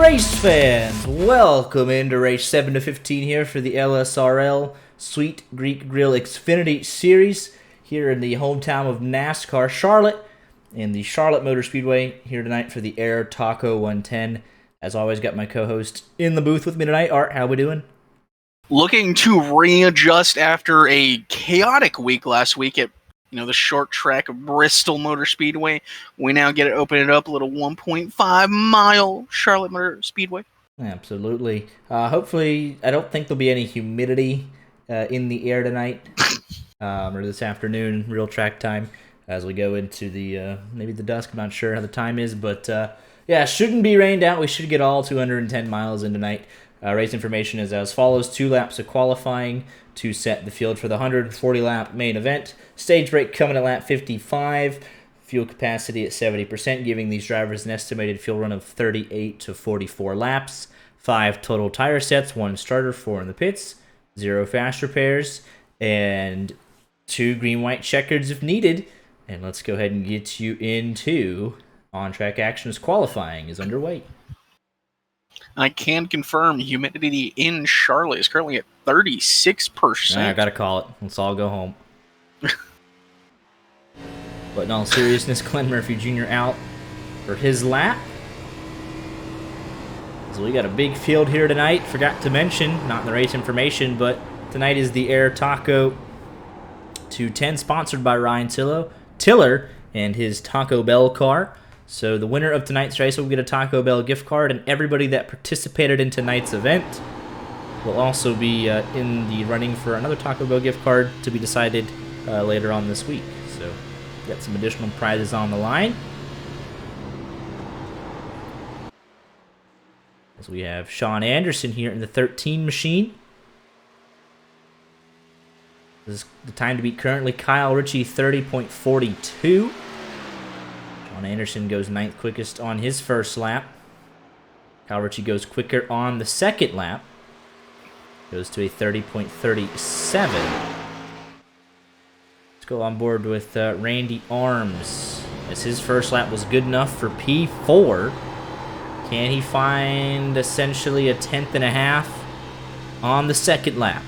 Race fans, welcome into race 7 to 15 here for the LSRL Sweet Greek Grill Xfinity Series here in the hometown of NASCAR, Charlotte, in the Charlotte Motor Speedway here tonight for the Air Taco 110. As always, got my co-host in the booth with me tonight. Art, how we doing? Looking to readjust after a chaotic week last week at the short track of Bristol Motor Speedway. We now get to open it up a little 1.5 mile Charlotte Motor Speedway. Absolutely. Hopefully, I don't think there'll be any humidity in the air tonight or this afternoon, real track time, as we go into the maybe the dusk. I'm not sure how the time is, but yeah, shouldn't be rained out. We should get all 210 miles in tonight. Race information is as follows: 2 laps of qualifying to set the field for the 140-lap main event. Stage break coming at lap 55. Fuel capacity at 70%, giving these drivers an estimated fuel run of 38 to 44 laps. 5 total tire sets, 1 starter, 4 in the pits, 0 fast repairs, and 2 green-white checkers if needed. And let's go ahead and get you into on-track action as qualifying is underway. I can confirm humidity in Charlotte is currently at 36%. I gotta call it. Let's all go home. But in all seriousness, Glenn Murphy Jr. out for his lap. So we got a big field here tonight. Forgot to mention, not in the race information, but tonight is the Air Taco 210, sponsored by Ryan Tiller and his Taco Bell car. So the winner of tonight's race will get a Taco Bell gift card, and everybody that participated in tonight's event will also be in the running for another Taco Bell gift card to be decided later on this week. So got some additional prizes on the line. As we have Sean Anderson here in the 13 machine. This is the time to beat currently Kyle Ritchie, 30.42. Sean Anderson goes 9th quickest on his first lap. Kyle Ritchie goes quicker on the second lap. Goes to a 30.37. Let's go on board with Randy Arms, as his first lap was good enough for P4. Can he find essentially a 10th and a half on the second lap?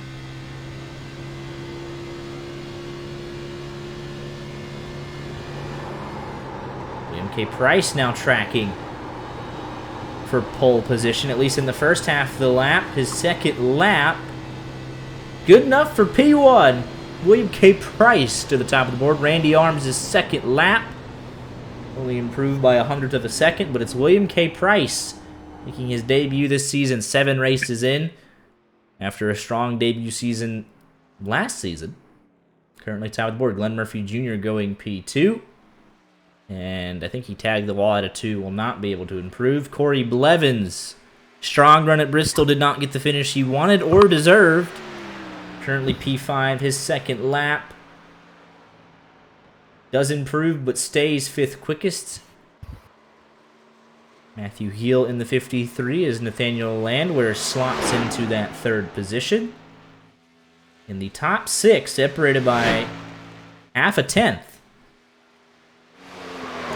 K. Price now tracking for pole position, at least in the first half of the lap. His second lap, good enough for P1. William K. Price to the top of the board. Randy Arms' second lap, only improved by 100th of a second, but it's William K. Price making his debut this season, 7 races in, after a strong debut season last season. Currently top of the board. Glenn Murphy Jr. going P2. And I think he tagged the wall at a 2, will not be able to improve. Corey Blevins, strong run at Bristol, did not get the finish he wanted or deserved. Currently P5, his second lap. Does improve, but stays 5th quickest. Matthew Heel in the 53 as Nathaniel Landwehr slots into that 3rd position. In the top 6, separated by half a tenth.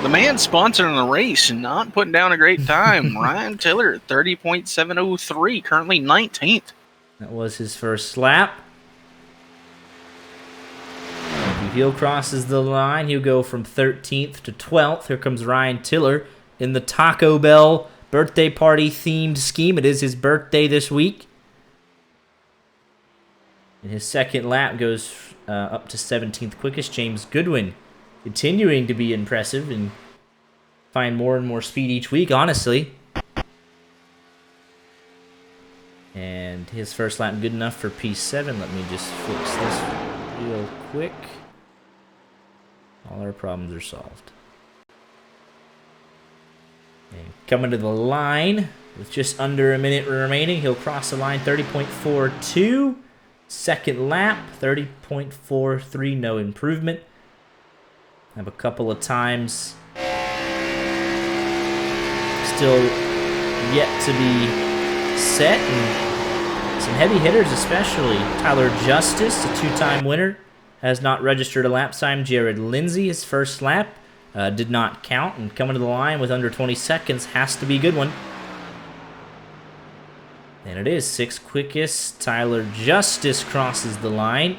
The man sponsoring the race and not putting down a great time. Ryan Tiller, 30.703, currently 19th. That was his first lap. If Heel crosses the line, he'll go from 13th to 12th. Here comes Ryan Tiller in the Taco Bell birthday party themed scheme. It is his birthday this week. And his second lap goes up to 17th quickest. James Goodwin continuing to be impressive and find more and more speed each week, honestly. And his first lap good enough for P7. Let me just fix this real quick. All our problems are solved. And coming to the line with just under a minute remaining, he'll cross the line, 30.42. Second lap, 30.43, no improvement. Have a couple of times still yet to be set, and some heavy hitters especially. Tyler Justice, a 2-time winner, has not registered a lap time. Jared Lindsay, his first lap, did not count, and coming to the line with under 20 seconds has to be a good one. And it is 6th quickest. Tyler Justice crosses the line.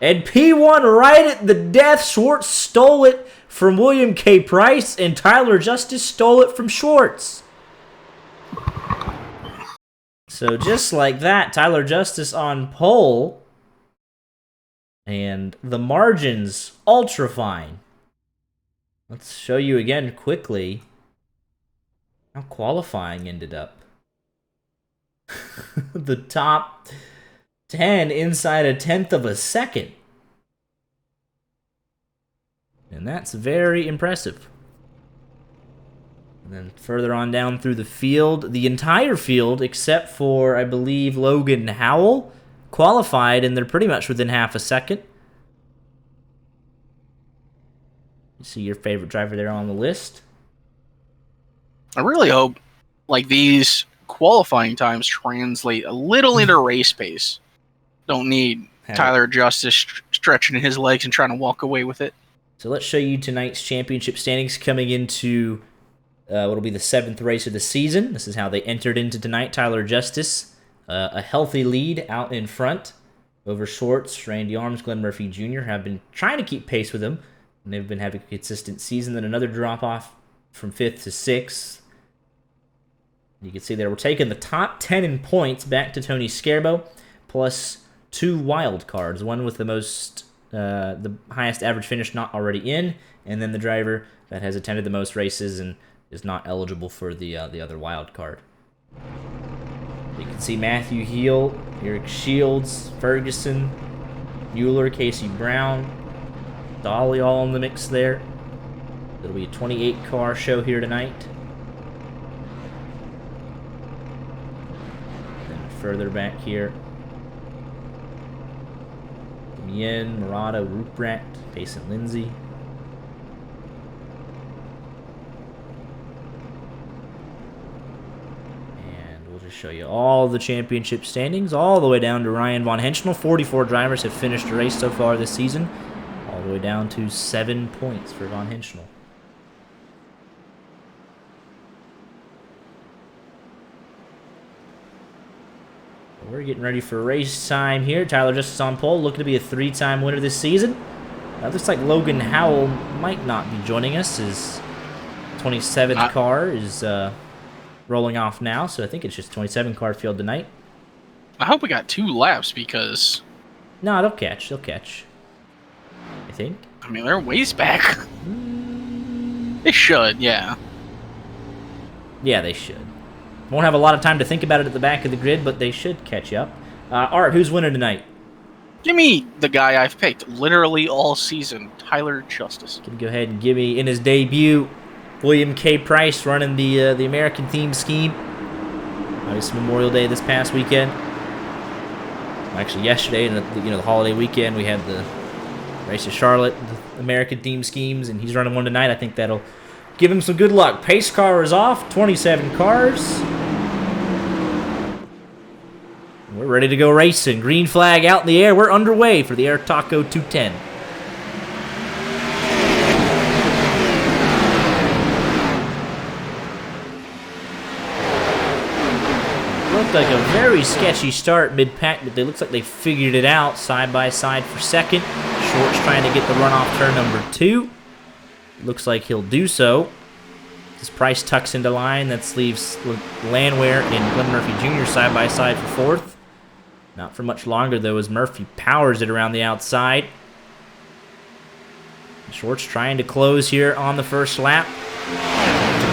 And P1 right at the death. Schwartz stole it from William K. Price, and Tyler Justice stole it from Schwartz. So just like that, Tyler Justice on pole. And the margins, ultra fine. Let's show you again quickly how qualifying ended up. The top 10 inside a 1/10 of a second. And that's very impressive. And then further on down through the field, the entire field, except for, I believe, Logan Howell, qualified, and they're pretty much within half a second. You see your favorite driver there on the list. I really hope like these qualifying times translate a little into race pace. Don't need Tyler Justice stretching his legs and trying to walk away with it. So let's show you tonight's championship standings coming into what will be the 7th race of the season. This is how they entered into tonight. Tyler Justice, a healthy lead out in front over Schwartz. Randy Arms, Glenn Murphy Jr. have been trying to keep pace with him, and they've been having a consistent season. Then another drop-off from 5th to 6th. You can see there we're taking the top 10 in points back to Tony Scarbo, plus 2 wild cards, one with the most the highest average finish not already in, and then the driver that has attended the most races and is not eligible for the other wild card. You can see Matthew Heel, Eric Shields, Ferguson, Mueller, Casey Brown, Dolly all in the mix there. It'll be a 28-car show here tonight. Then further back here, Yen, Murata, Ruprecht, Payson Lindsay. And we'll just show you all the championship standings, all the way down to Ryan Von Henschel. 44 drivers have finished the race so far this season, all the way down to 7 points for Von Henschel. We're getting ready for race time here. Tyler Justice on pole, looking to be a 3-time winner this season. Looks like Logan Howell might not be joining us. His 27th car is rolling off now, so I think it's just 27-car field tonight. I hope we got 2 laps because... No, they'll catch. They'll catch. I think. I mean, they're ways back. They should, yeah. Yeah, they should. Won't have a lot of time to think about it at the back of the grid, but they should catch up. Art, who's winning tonight? Give me the guy I've picked literally all season, Tyler Justice. Can go ahead and give me, in his debut, William K. Price running the American theme scheme. Obviously Memorial Day this past weekend. Actually, yesterday, and the holiday weekend, we had the race of Charlotte, the American theme schemes, and he's running one tonight. I think that'll give him some good luck. Pace car is off, 27 cars. We're ready to go racing. Green flag out in the air. We're underway for the Air Taco 210. Looked like a very sketchy start mid-pack, but it looks like they figured it out side by side for second. Short's trying to get the runoff turn number 2. Looks like he'll do so. As Price tucks into line, that leaves Landwehr and Glenn Murphy Jr. side by side for 4th. Not for much longer, though, as Murphy powers it around the outside. Short's trying to close here on the first lap. To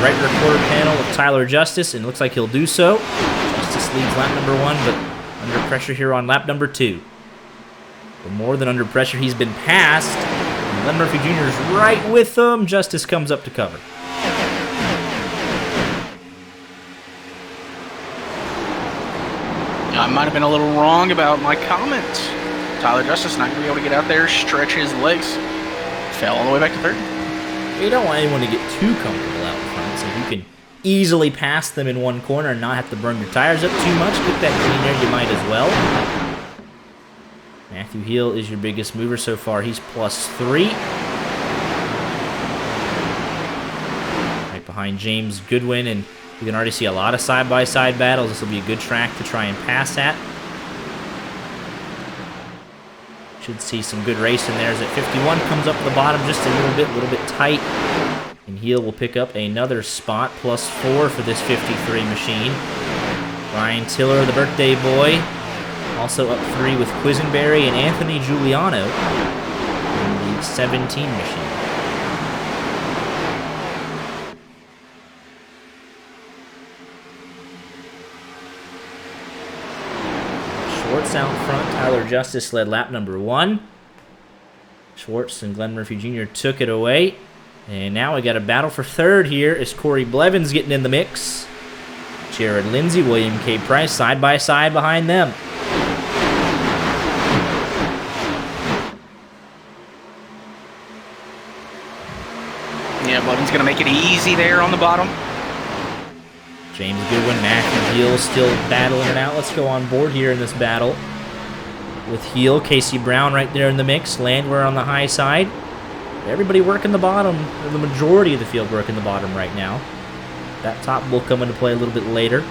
right rear quarter panel with Tyler Justice, and it looks like he'll do so. Justice leads lap number 1, but under pressure here on lap number 2. But more than under pressure, he's been passed. And Glenn Murphy Jr. is right with him. Justice comes up to cover. I might have been a little wrong about my comments. Tyler Justice not going to be able to get out there, stretch his legs. Fell all the way back to 3rd. You don't want anyone to get too comfortable out front, so you can easily pass them in one corner and not have to burn your tires up too much. Get that green there, you might as well. Matthew Heel is your biggest mover so far. He's +3. Right behind James Goodwin and You can already see a lot of side-by-side battles. This will be a good track to try and pass at. Should see some good racing there as at 51 comes up the bottom just a little bit tight. And Heel will pick up another spot, +4 for this 53 machine. Ryan Tiller, the birthday boy, also up 3 with Quisenberry and Anthony Giuliano in the 17 machine. Schwartz out front. Tyler Justice led lap number 1. Schwartz and Glenn Murphy Jr. took it away. And now we got a battle for third here as Corey Blevins getting in the mix. Jared Lindsay, William K. Price side by side behind them. Yeah, Blevins going to make it easy there on the bottom. James Goodwin, Matthew Heel still battling it out. Let's go on board here in this battle. With Heel, Casey Brown right there in the mix. Landwehr on the high side. Everybody working the bottom, or the majority of the field working the bottom right now. That top will come into play a little bit later.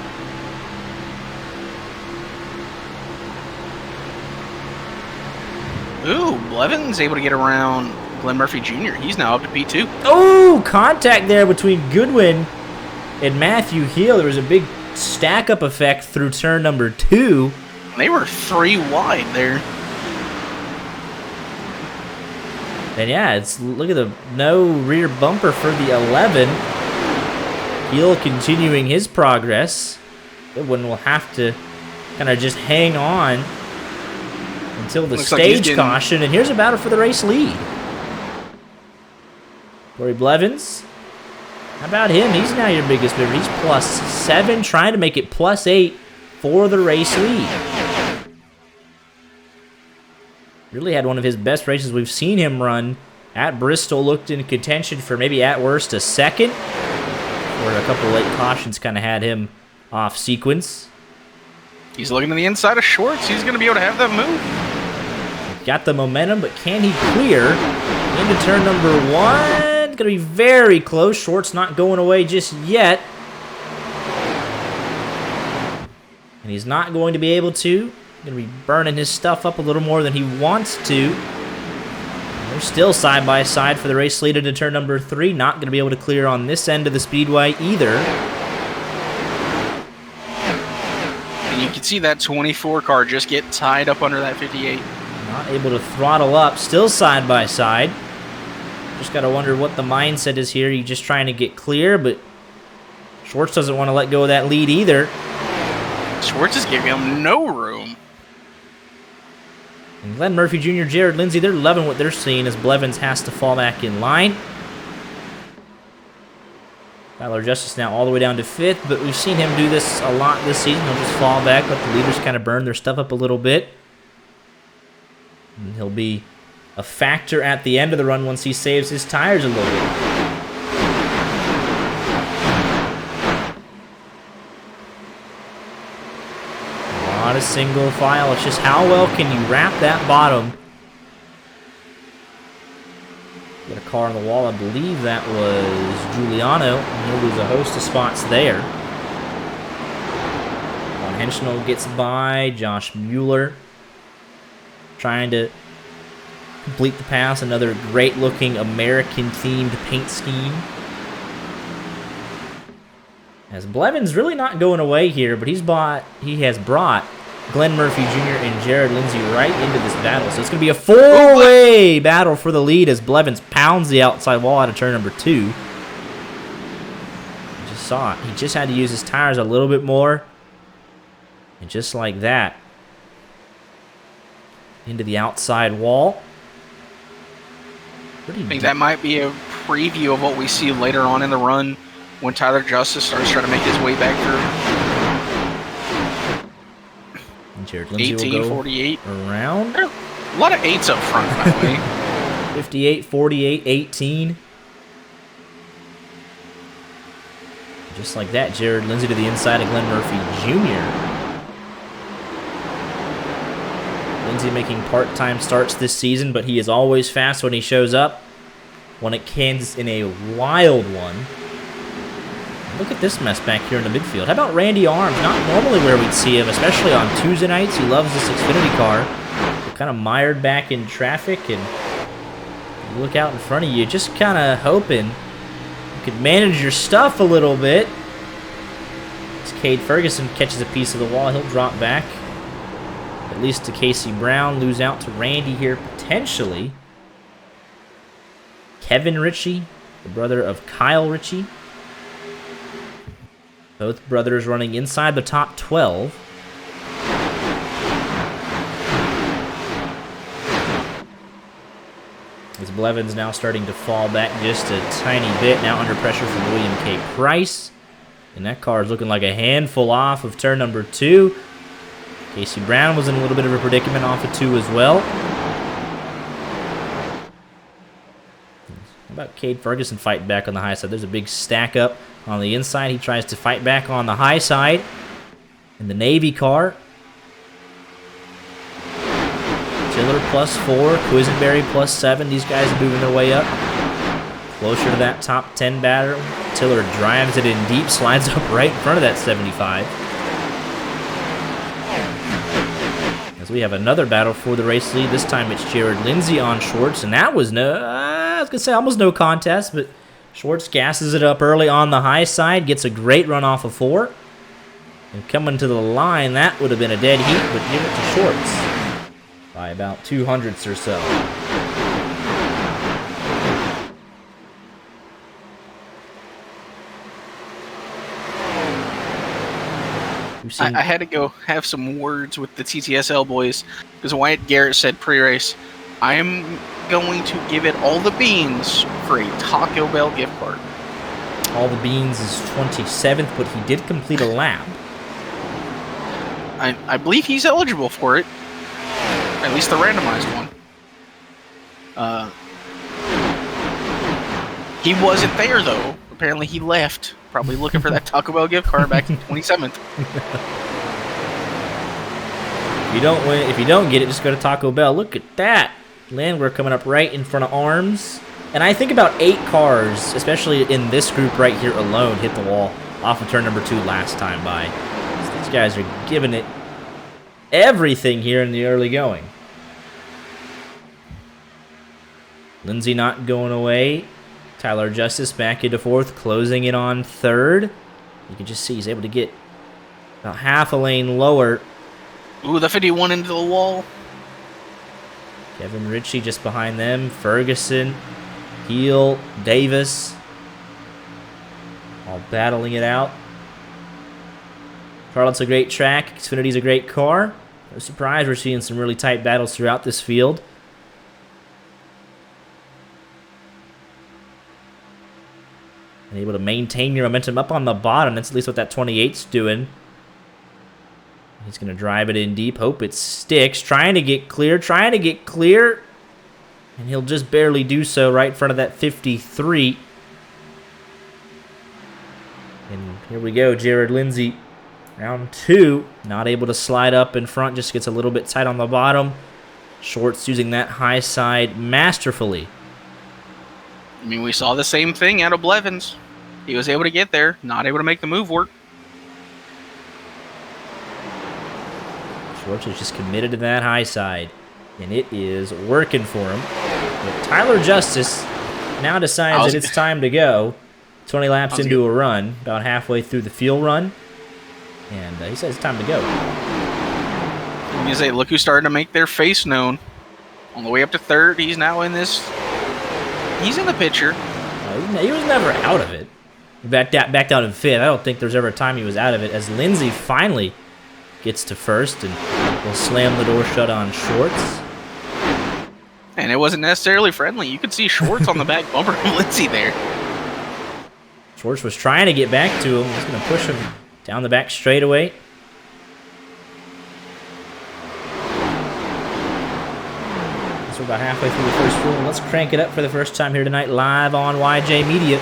Ooh, Blevins able to get around Glenn Murphy Jr. He's now up to P2. Oh, contact there between Goodwin and Matthew Heel. There was a big stack-up effect through turn number 2. They were 3 wide there. And yeah, look at the no rear bumper for the 11. Heel continuing his progress. Goodwin will have to kind of just hang on until the stage caution. And here's a battle for the race lead. Corey Blevins. How about him? He's now your biggest bidder. He's +7, trying to make it +8 for the race lead. Really had one of his best races we've seen him run at Bristol. Looked in contention for maybe at worst a second, where a couple late cautions kind of had him off sequence. He's looking to the inside of Schwartz. He's going to be able to have that move. Got the momentum, but can he clear into turn number 1? Going to be very close. Schwartz not going away just yet. And he's not going to be able to. Going to be burning his stuff up a little more than he wants to. And they're still side by side for the race lead into turn number 3. Not going to be able to clear on this end of the speedway either. And you can see that 24 car just get tied up under that 58. Not able to throttle up. Still side by side. Just got to wonder what the mindset is here. He's just trying to get clear, but Schwartz doesn't want to let go of that lead either. Schwartz is giving him no room. And Glenn Murphy Jr., Jared Lindsay, they're loving what they're seeing as Blevins has to fall back in line. Tyler Justice now all the way down to 5th, but we've seen him do this a lot this season. He'll just fall back, let the leaders kind of burn their stuff up a little bit. And he'll be a factor at the end of the run once he saves his tires a little bit. Not a single file. It's just how well can you wrap that bottom. Got a car on the wall. I believe that was Giuliano. And he'll lose a host of spots there. Von Henschel gets by. Josh Mueller trying to complete the pass. Another great-looking American-themed paint scheme. As Blevins really not going away here, but he has brought Glenn Murphy Jr. and Jared Lindsay right into this battle. So it's going to be a 4-way battle for the lead as Blevins pounds the outside wall out of turn number 2. You just saw it. He just had to use his tires a little bit more. And just like that, into the outside wall. I think that might be a preview of what we see later on in the run when Tyler Justice starts trying to make his way back through. And Jared Lindsay 18, will go 48. around. There are a lot of 8s up front, by the way. 58, 48, 18. Just like that, Jared Lindsay to the inside of Glenn Murphy Jr. Lindsay making part-time starts this season, but he is always fast when he shows up. Won at Kansas in a wild one. Look at this mess back here in the midfield. How about Randy Arms? Not normally where we'd see him, especially on Tuesday nights. He loves this Xfinity car. Kind of mired back in traffic, and you look out in front of you, just kind of hoping you could manage your stuff a little bit. As Cade Ferguson catches a piece of the wall, he'll drop back. At least to Casey Brown, lose out to Randy here potentially. Kevin Ritchie, the brother of Kyle Ritchie. Both brothers running inside the top 12. As Blevins now starting to fall back just a tiny bit, now under pressure from William K. Price. And that car is looking like a handful off of turn number 2. Casey Brown was in a little bit of a predicament off of 2 as well. How about Cade Ferguson fighting back on the high side? There's a big stack up on the inside. He tries to fight back on the high side in the Navy car. Tiller +4, Quisenberry +7. These guys are moving their way up. Closer to that top 10 battle. Tiller drives it in deep, slides up right in front of that 75. As we have another battle for the race lead. This time it's Jared Lindsay on Schwartz, and that was I was going to say almost no contest, but Schwartz gasses it up early on the high side, gets a great run off of 4. And coming to the line, that would have been a dead heat, but give it to Schwartz by about 200ths or so. I had to go have some words with the TTSL boys because Wyatt Garrett said pre-race, I am going to give it all the beans for a Taco Bell gift card. All the beans is 27th, but he did complete a lap. I believe he's eligible for it. At least the randomized one. He wasn't there, though. Apparently he left. Probably looking for that Taco Bell gift card back in 27th. If you don't get it, just go to Taco Bell. Look at that. Landwehr coming up right in front of Arms. And I think about 8 cars, especially in this group right here alone, hit the wall off of turn number 2 last time by. So these guys are giving it everything here in the early going. Lindsay not going away. Tyler Justice back into 4th, closing in on 3rd. You can just see he's able to get about half a lane lower. Ooh, the 51 into the wall. Kevin Ritchie just behind them. Ferguson, Heel, Davis. All battling it out. Charlotte's a great track. Xfinity's a great car. No surprise, we're seeing some really tight battles throughout this field. And able to maintain your momentum up on the bottom. That's at least what that 28's doing. He's going to drive it in deep. Hope it sticks. Trying to get clear. And he'll just barely do so right in front of that 53. And here we go. Jared Lindsay, round 2. Not able to slide up in front. Just gets a little bit tight on the bottom. Schwartz using that high side masterfully. I mean, we saw the same thing out of Blevins. He was able to get there, not able to make the move work. Schwartz is just committed to that high side, and it is working for him. But Tyler Justice now decides that it's time to go. 20 laps into a run, about halfway through the field run, and he says it's time to go. I'm going to say, look who's starting to make their face known. On the way up to 3rd, he's now in this. He's in the picture. He was never out of it. He backed out in 5th. I don't think there's ever a time he was out of it. As Lindsay finally gets to 1st and will slam the door shut on Schwartz. And it wasn't necessarily friendly. You could see Schwartz on the back bumper of Lindsay there. Schwartz was trying to get back to him. He's going to push him down the back straightaway. So we're about halfway through the first full. Let's crank it up for the first time here tonight, live on YJ Media.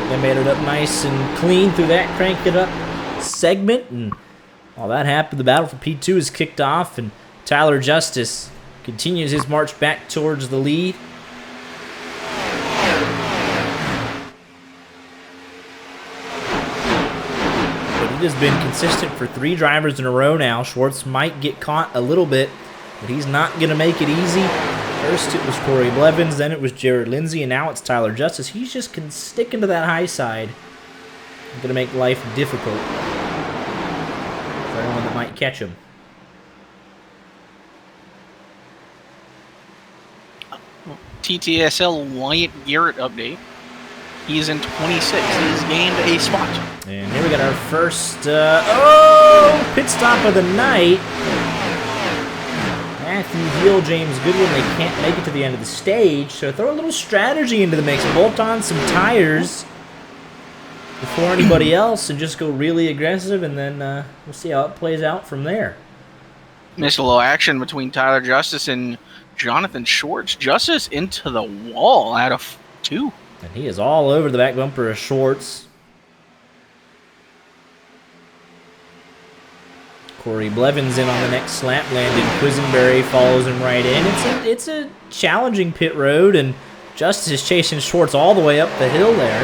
Nope, they made it up nice and clean through that crank it up segment. And while that happened, the battle for P2 is kicked off, and Tyler Justice continues his march back towards the lead. But it has been consistent for 3 drivers in a row now. Schwartz might get caught a little bit, but he's not going to make it easy. First it was Corey Blevins, then it was Jared Lindsay, and now it's Tyler Justice. He's just sticking to that high side. Going to make life difficult for anyone that might catch him. TTSL Wyatt Garrett update. He's in 26. He's gained a spot. And here we got our first pit stop of the night. Matthew Hill, James Goodwin, they can't make it to the end of the stage, so throw a little strategy into the mix. Bolt on some tires before anybody else and just go really aggressive, and then we'll see how it plays out from there. Missed a little action between Tyler Justice and Jonathan Schwartz. Justice into the wall out of 2. And he is all over the back bumper of Schwartz. Corey Blevins in on the next lap. Landon Quisenberry follows him right in. It's a challenging pit road, and Justice is chasing Schwartz all the way up the hill there.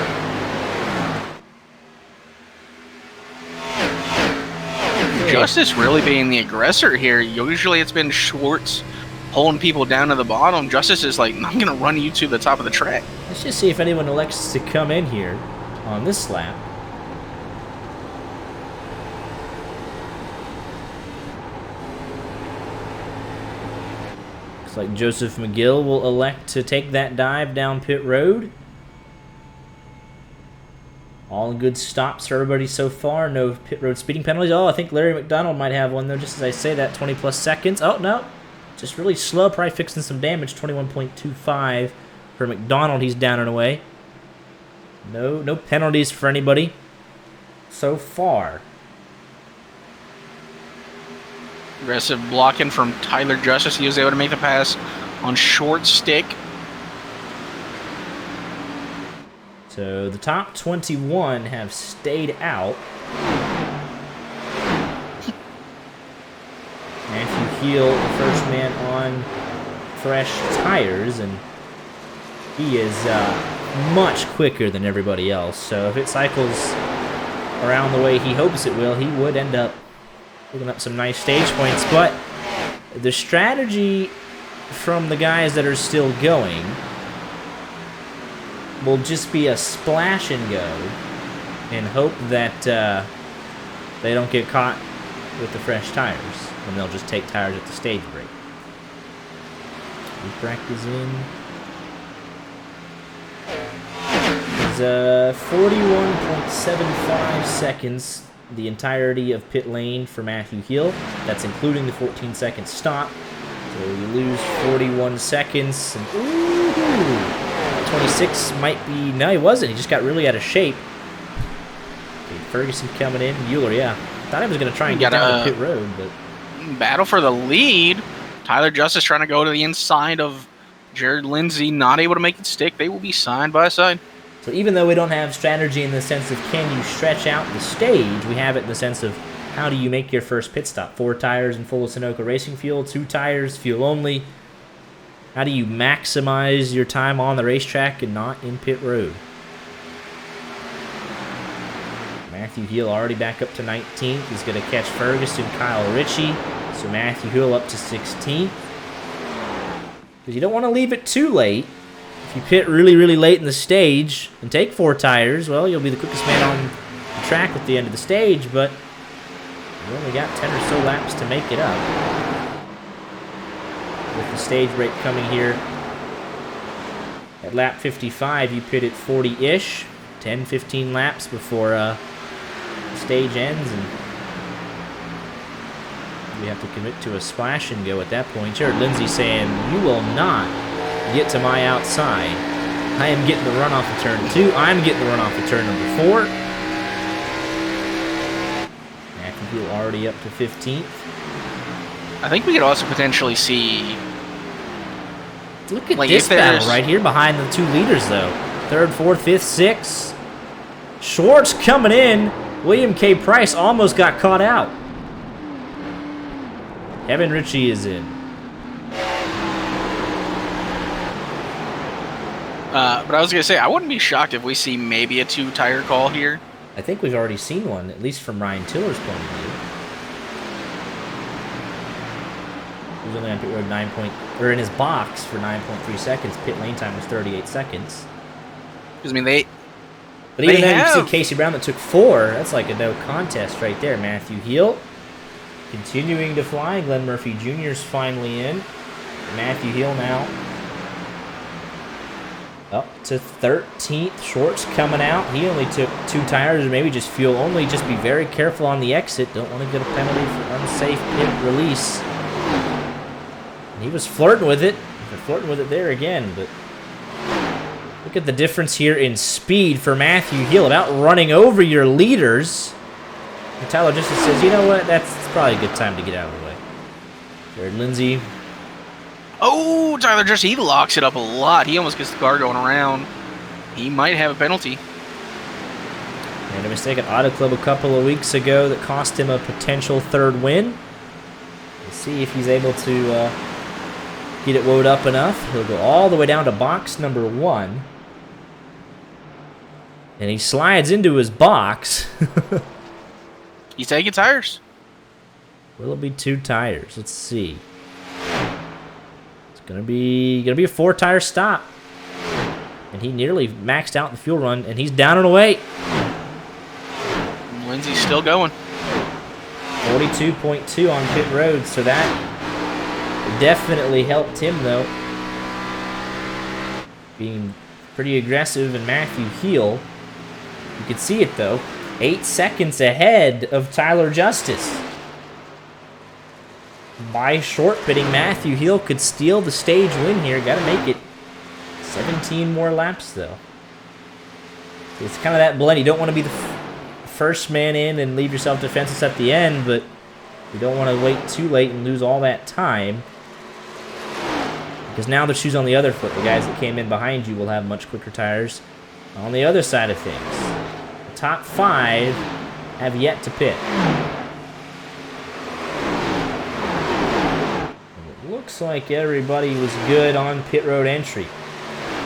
Justice really being the aggressor here. Usually it's been Schwartz pulling people down to the bottom. Justice is like, I'm going to run you to the top of the track. Let's just see if anyone elects to come in here on this lap. Looks like Joseph McGill will elect to take that dive down pit road. All good stops for everybody so far. No pit road speeding penalties. Oh, I think Larry McDonald might have one, though, just as I say that. 20-plus seconds. Oh, no. Just really slow. Probably fixing some damage. 21.25 for McDonald. He's down and away. No penalties for anybody so far. Aggressive blocking from Tyler Justice. He was able to make the pass on short stick. So the top 21 have stayed out. Matthew Heel, the first man on fresh tires, and he is much quicker than everybody else. So if it cycles around the way he hopes it will, he would end up picking up some nice stage points. But the strategy from the guys that are still going will just be a splash and go and hope that they don't get caught with the fresh tires, and they'll just take tires at the stage break. Practice in. It's 41.75 seconds, the entirety of pit lane for Matthew Hill. That's including the 14-second stop. So you lose 41 seconds. And 26 might be... No, he wasn't. He just got really out of shape. Ferguson coming in. Mueller, yeah. Thought he was going to try and get down the pit road, but... Battle for the lead. Tyler Justice trying to go to the inside of Jared Lindsay. Not able to make it stick. They will be side by side. So even though we don't have strategy in the sense of can you stretch out the stage, we have it in the sense of how do you make your first pit stop? 4 tires and full of Sunoco racing fuel, 2 tires, fuel only. How do you maximize your time on the racetrack and not in pit road? Matthew Hill already back up to 19th. He's going to catch Ferguson, Kyle Ritchie. So Matthew Hill up to 16th. Because you don't want to leave it too late. If you pit really, really late in the stage and take 4 tires, well, you'll be the quickest man on the track at the end of the stage, but you only got 10 or so laps to make it up. With the stage break coming here at lap 55, you pit at 40-ish, 10, 15 laps before the stage ends, and we have to commit to a splash and go at that point. Jared Lindsay saying, you will not get to my outside. I am getting the run off of turn 2. I'm getting the run off of turn number 4. Matthew Hill already up to 15th. I think we could also potentially see... Look at this battle right here behind the 2 leaders, though. 3rd, 4th, 5th, 6th. Schwartz coming in. William K. Price almost got caught out. Kevin Ritchie is in. But I was going to say, I wouldn't be shocked if we see maybe a 2-tire call here. I think we've already seen one, at least from Ryan Tiller's point of view. He was only on pit road in his box for 9.3 seconds. Pit lane time was 38 seconds. Because, I mean, But even then, you see Casey Brown that took 4. That's like a no contest right there. Matthew Heel continuing to fly. Glenn Murphy Jr. is finally in. Matthew Heel now up to 13th. Schwartz coming out. He only took 2 tires, or maybe just fuel only. Just be very careful on the exit. Don't want to get a penalty for unsafe pit release. And he was flirting with it. They're flirting with it there again, but look at the difference here in speed for Matthew Heel, about running over your leaders. And Tyler just says, you know what, that's probably a good time to get out of the way. Jared Lindsay. Oh, Tyler just, he locks it up a lot. He almost gets the car going around. He might have a penalty. Made a mistake at Auto Club a couple of weeks ago that cost him a potential 3rd win. We'll see if he's able to get it woed up enough. He'll go all the way down to box number 1. And he slides into his box. He's taking tires. Will it be 2 tires? Let's see. It's gonna be a 4-tire stop. And he nearly maxed out the fuel run, and he's down and away. Lindsay's still going. 42.2 on pit road, so that definitely helped him, though. Being pretty aggressive, and Matthew Heel, you can see it, though, 8 seconds ahead of Tyler Justice. By short pitting, Matthew Heel could steal the stage win here. Got to make it 17 more laps, though. So it's kind of that blend. You don't want to be the first man in and leave yourself defenseless at the end, but you don't want to wait too late and lose all that time. Because now the shoe's on the other foot. The guys that came in behind you will have much quicker tires on the other side of things. The top 5 have yet to pit. Looks like everybody was good on pit road entry.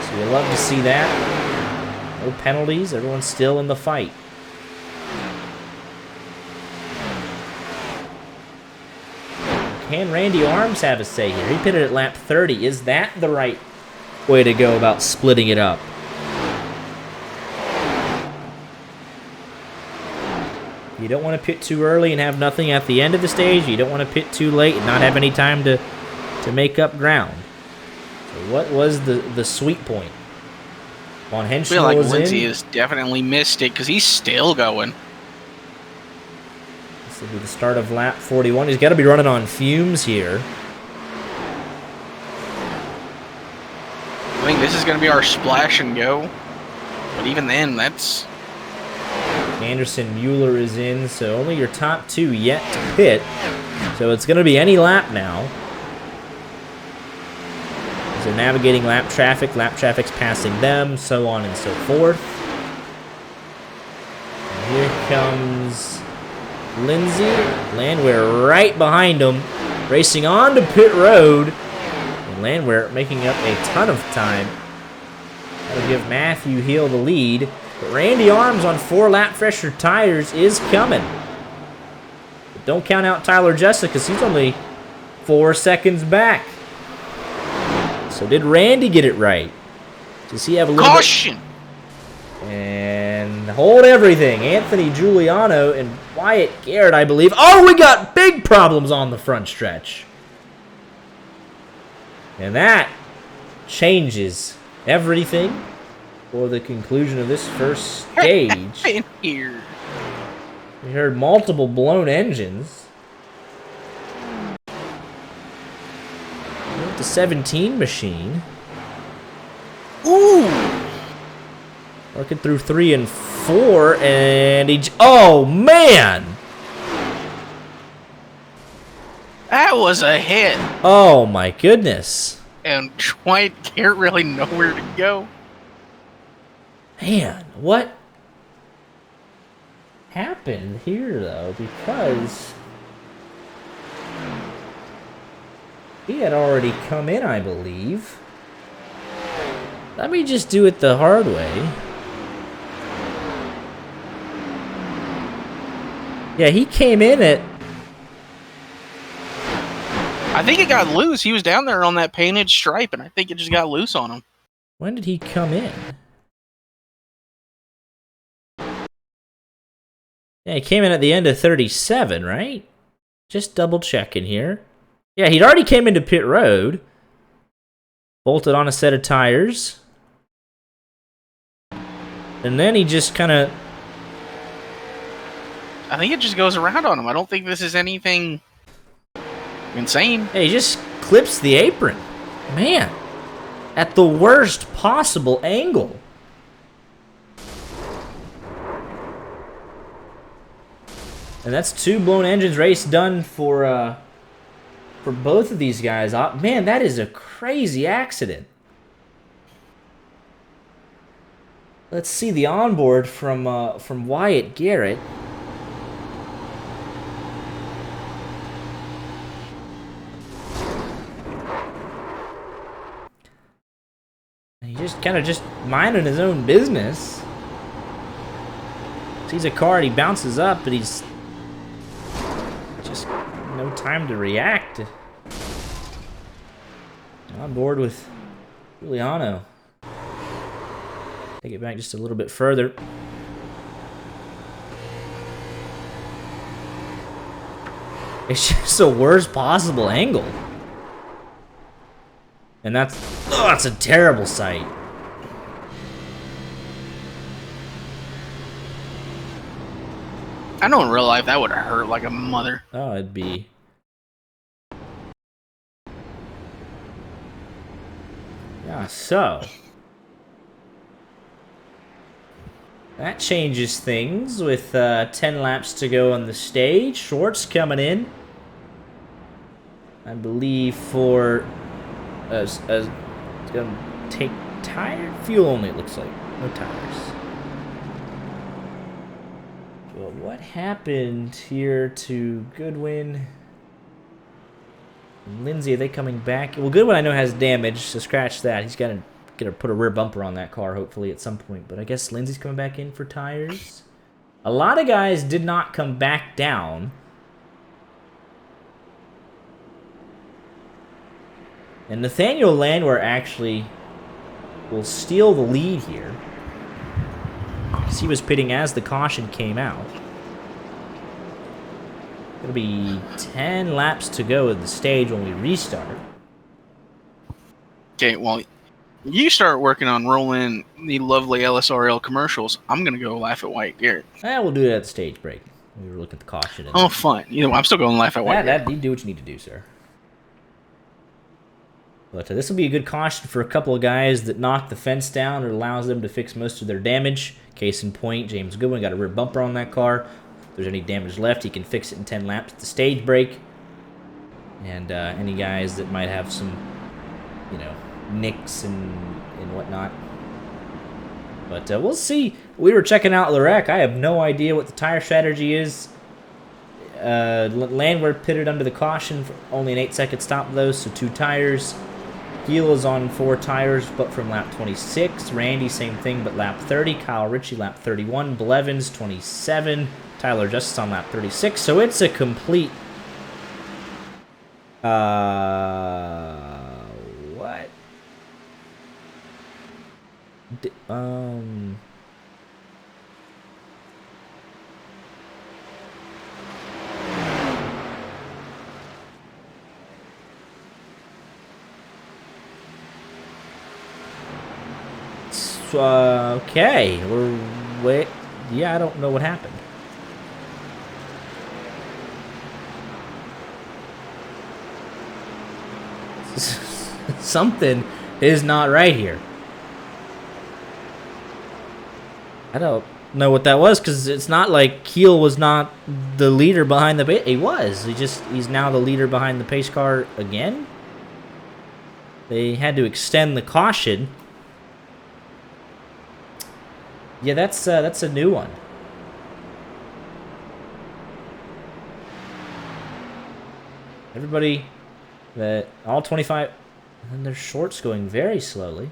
So we love to see that. No penalties. Everyone's still in the fight. Can Randy Arms have a say here? He pitted at lap 30. Is that the right way to go about splitting it up? You don't want to pit too early and have nothing at the end of the stage. You don't want to pit too late and not have any time to make up ground. So what was the sweet point? Von Henschel I feel like was Lindsay in. has definitely missed it because he's still going. This will be the start of lap 41. He's got to be running on fumes here. I think this is going to be our splash and go. But even then, that's... Anderson Mueller is in, so only your top 2 yet to pit. So it's going to be any lap now. As they're navigating lap traffic's passing them, so on and so forth. And here comes Lindsay. Landwehr right behind him, racing on to pit road. And Landwehr making up a ton of time. That'll give Matthew Heel the lead. But Randy Arms on 4 lap fresher tires is coming. But don't count out Tyler Justice because he's only 4 seconds back. So did Randy get it right? Does he have a little Caution! And hold everything. Anthony Giuliano and Wyatt Garrett, I believe. Oh, we got big problems on the front stretch. And that changes everything for the conclusion of this first stage. In here. We heard multiple blown engines. The 17 machine. Ooh! Working through 3 and 4, and he... Oh, man! That was a hit. Oh, my goodness. And Dwight can't really know where to go. Man, what happened here, though, because he had already come in, I believe. Let me just do it the hard way. Yeah, he came in at... I think it got loose. He was down there on that painted stripe, and I think it just got loose on him. When did he come in? Yeah, he came in at the end of 37, right? Just double checking here. Yeah, he'd already came into pit road. Bolted on a set of tires. And then he just kind of... I think it just goes around on him. I don't think this is anything insane. Yeah, he just clips the apron. Man, at the worst possible angle. And that's 2 blown engines race done for both of these guys. Man, that is a crazy accident. Let's see the onboard from Wyatt Garrett. He just kind of just minding his own business. Sees a car and he bounces up, but he's just no time to react. On board with Giuliano. Take it back just a little bit further. It's just the worst possible angle. And that's a terrible sight. I know in real life that would have hurt like a mother. Oh, it'd be... Yeah, so... That changes things with 10 laps to go on the stage. Schwartz coming in. I believe for... it's gonna take tire fuel only, it looks like. No tires. Well, what happened here to Goodwin? And Lindsay, are they coming back? Well, Goodwin I know has damage, so scratch that. He's gonna put a rear bumper on that car, hopefully, at some point. But I guess Lindsay's coming back in for tires. A lot of guys did not come back down. And Nathaniel Landwehr actually will steal the lead here. Because he was pitting as the caution came out. It'll be 10 laps to go at the stage when we restart. Okay, well, you start working on rolling the lovely LSRL commercials. I'm going to go laugh at Wyatt Garrett. We'll do it at the stage break. We were looking at the caution. Oh, fine. You know, I'm still going to laugh at Wyatt Garrett. You do what you need to do, sir. But this will be a good caution for a couple of guys that knock the fence down. It allows them to fix most of their damage. Case in point, James Goodwin got a rear bumper on that car. If there's any damage left, he can fix it in 10 laps at the stage break. And any guys that might have some, nicks and whatnot. But we'll see. We were checking out the wreck. I have no idea what the tire strategy is. Landwehr pitted under the caution for only an 8-second stop, though, so 2 tires. Giel is on 4 tires, but from lap 26. Randy, same thing, but lap 30. Kyle Ritchie, lap 31. Blevins, 27. Tyler Justice on lap 36. So it's a complete... what? Okay, yeah, I don't know what happened. Something is not right here. I don't know what that was, because it's not like Keel was not the leader behind the pace. He was. He's now the leader behind the pace car again. They had to extend the caution. Yeah, that's a new one. Everybody that all 25, and their shorts going very slowly.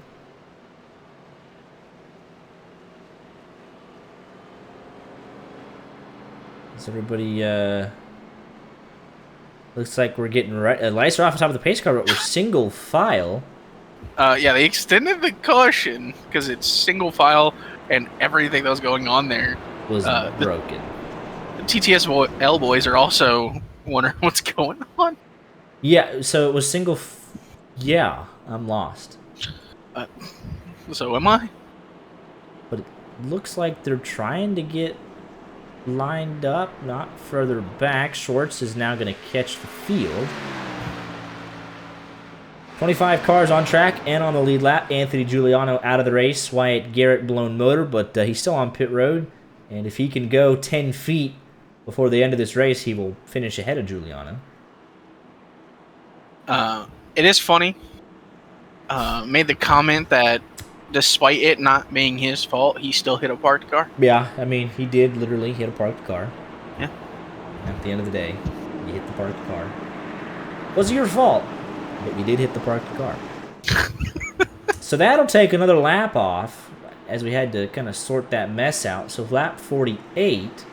Is everybody, looks like we're getting right. Lights are off the top of the pace car, but we're single file. Yeah, they extended the caution because it's single file and everything that was going on there Was broken. The TTSL boys are also wondering what's going on. Yeah, so it was single. Yeah, I'm lost. So am I? But it looks like they're trying to get lined up, not further back. Schwartz is now going to catch the field. 25 cars on track and on the lead lap. Anthony Giuliano out of the race. Wyatt Garrett blown motor, but he's still on pit road. And if he can go 10 feet before the end of this race, he will finish ahead of Giuliano. It is funny. Made the comment that despite it not being his fault, he still hit a parked car. Yeah, I mean, he did literally hit a parked car. Yeah. At the end of the day, you hit the parked car. It wasn't your fault, but you did hit the parked car. So that'll take another lap off, as we had to kind of sort that mess out. So lap 48.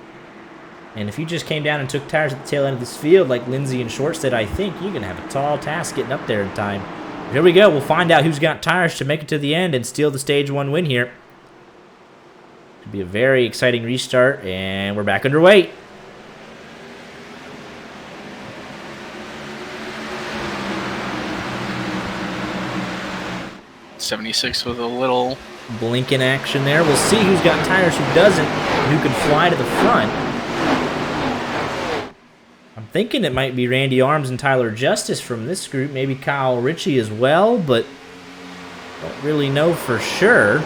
And if you just came down and took tires at the tail end of this field like Lindsay and Short said, I think you're going to have a tall task getting up there in time. Here we go. We'll find out who's got tires to make it to the end and steal the Stage 1 win here. Could be a very exciting restart, and we're back underway. '76 with a little blinking action there. We'll see who's got tires, who doesn't, and who can fly to the front. I'm thinking it might be Randy Arms and Tyler Justice from this group, maybe Kyle Ritchie as well, but don't really know for sure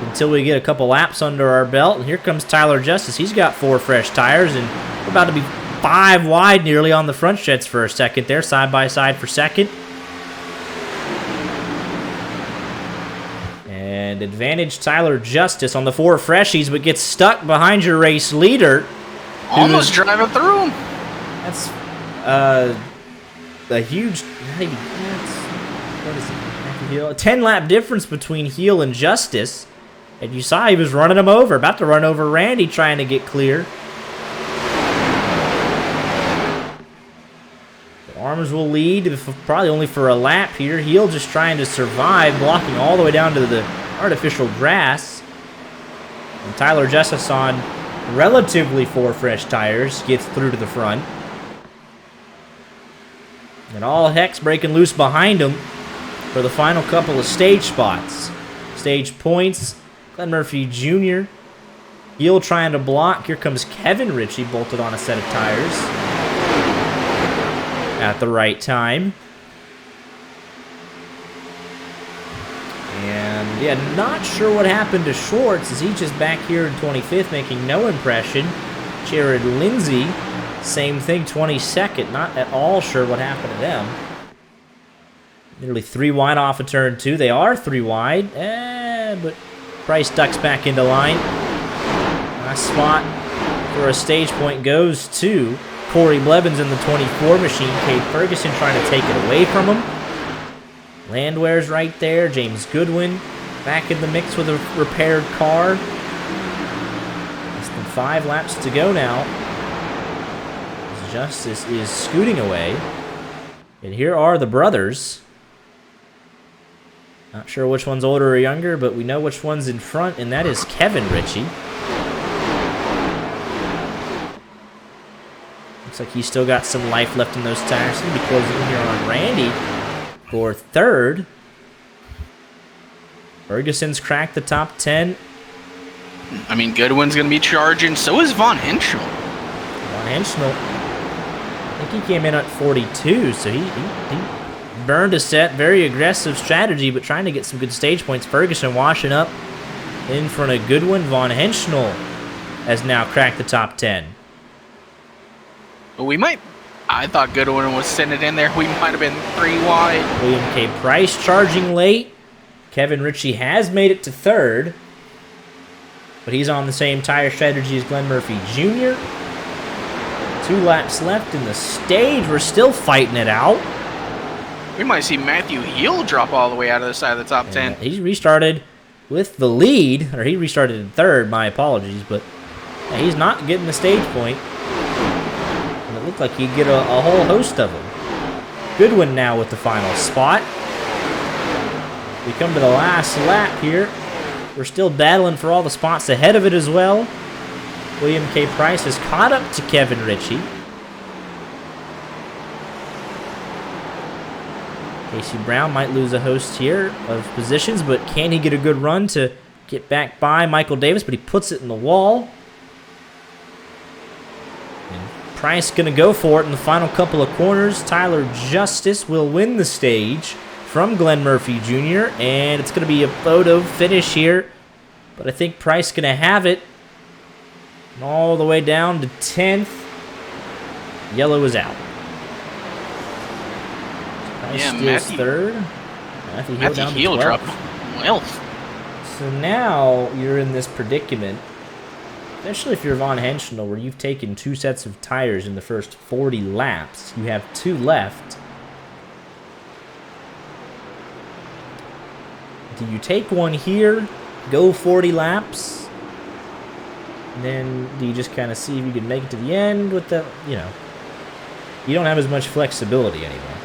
until we get a couple laps under our belt. And here comes Tyler Justice. He's got 4 fresh tires, and we're about to be 5 wide nearly on the front stretch for a second there, side by side for second. And advantage Tyler Justice on the 4 freshies, but gets stuck behind your race leader. Almost driving through him. That's a huge. What is it? 10-lap difference between Heel and Justice. And you saw he was running him over, about to run over Randy, trying to get clear. The Arms will lead, probably only for a lap here. Heel just trying to survive, blocking all the way down to the artificial grass. And Tyler Justice on relatively 4 fresh tires gets through to the front. And all heck's breaking loose behind him for the final couple of stage spots. Stage points, Glenn Murphy Jr. Heel trying to block. Here comes Kevin Ritchie, bolted on a set of tires at the right time. And yeah, not sure what happened to Schwartz, as he's just back here in 25th, making no impression. Jared Lindsay, same thing, 22nd. Not at all sure what happened to them. Nearly 3 wide off of turn 2. They are 3 wide, but Price ducks back into line. Last spot for a stage point goes to Corey Blevins in the 24 machine. Cade Ferguson trying to take it away from him. Landwehr's right there. James Goodwin back in the mix with a repaired car. Less than 5 laps to go now. Justice is scooting away. And here are the brothers. Not sure which one's older or younger, but we know which one's in front, and that is Kevin Ritchie. Looks like he's still got some life left in those tires. He's going to be closing in here on Randy for 3rd. Ferguson's cracked the top 10. I mean, Goodwin's going to be charging. So is Von Henschel. Von Henschel, I think he came in at 42, so he burned a set. Very aggressive strategy, but trying to get some good stage points. Ferguson washing up in front of Goodwin. Von Henschel has now cracked the top 10. But we might... I thought Goodwin was sending it in there. We might have been 3 wide. William K. Price charging late. Kevin Ritchie has made it to 3rd, but he's on the same tire strategy as Glenn Murphy Jr. 2 laps left in the stage. We're still fighting it out. We might see Matthew Heel drop all the way out of the side of the top 10. He restarted with the lead, or he restarted in third, my apologies, but he's not getting the stage point. And it looked like he'd get a whole host of them. Goodwin now with the final spot. We come to the last lap here. We're still battling for all the spots ahead of it as well. William K. Price has caught up to Kevin Ritchie. Casey Brown might lose a host here of positions, but can he get a good run to get back by Michael Davis? But he puts it in the wall. And Price going to go for it in the final couple of corners. Tyler Justice will win the stage from Glenn Murphy Jr., and it's going to be a photo finish here. But I think Price going to have it. And all the way down to 10th. Yellow is out. Matthew third. Matthew Heel dropped 12th. So now you're in this predicament, especially if you're Von Henschel, where you've taken 2 sets of tires in the first 40 laps. You have 2 left. Do you take one here, go 40 laps, and then do you just kind of see if you can make it to the end with the, you don't have as much flexibility anymore.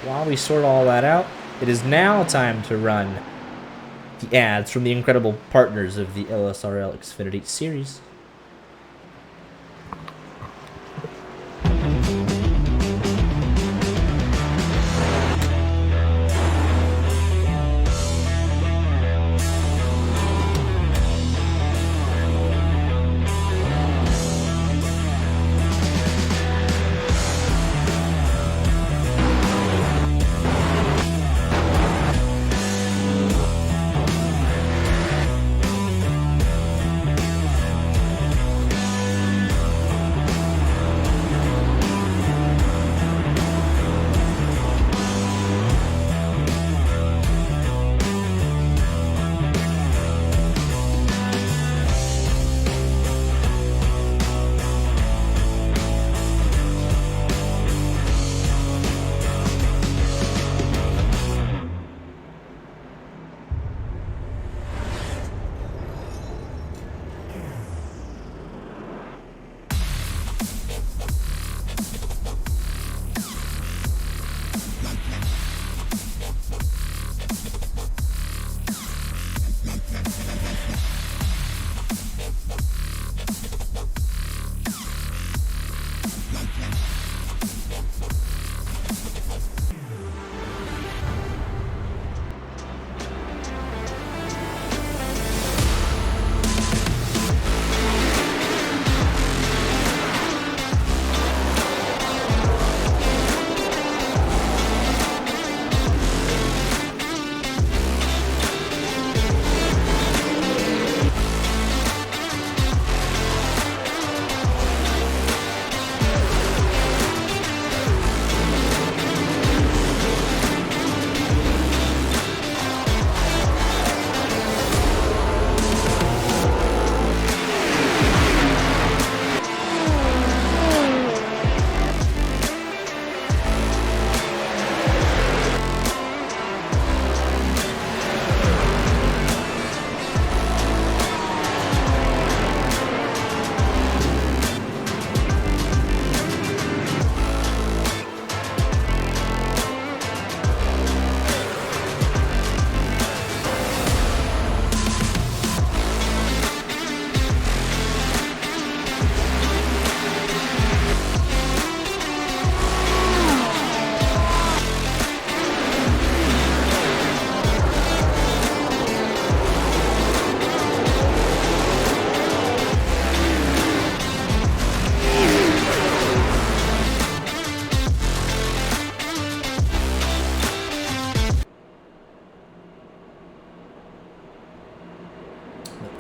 While we sort all that out, it is now time to run the ads from the incredible partners of the LSRL Xfinity Series.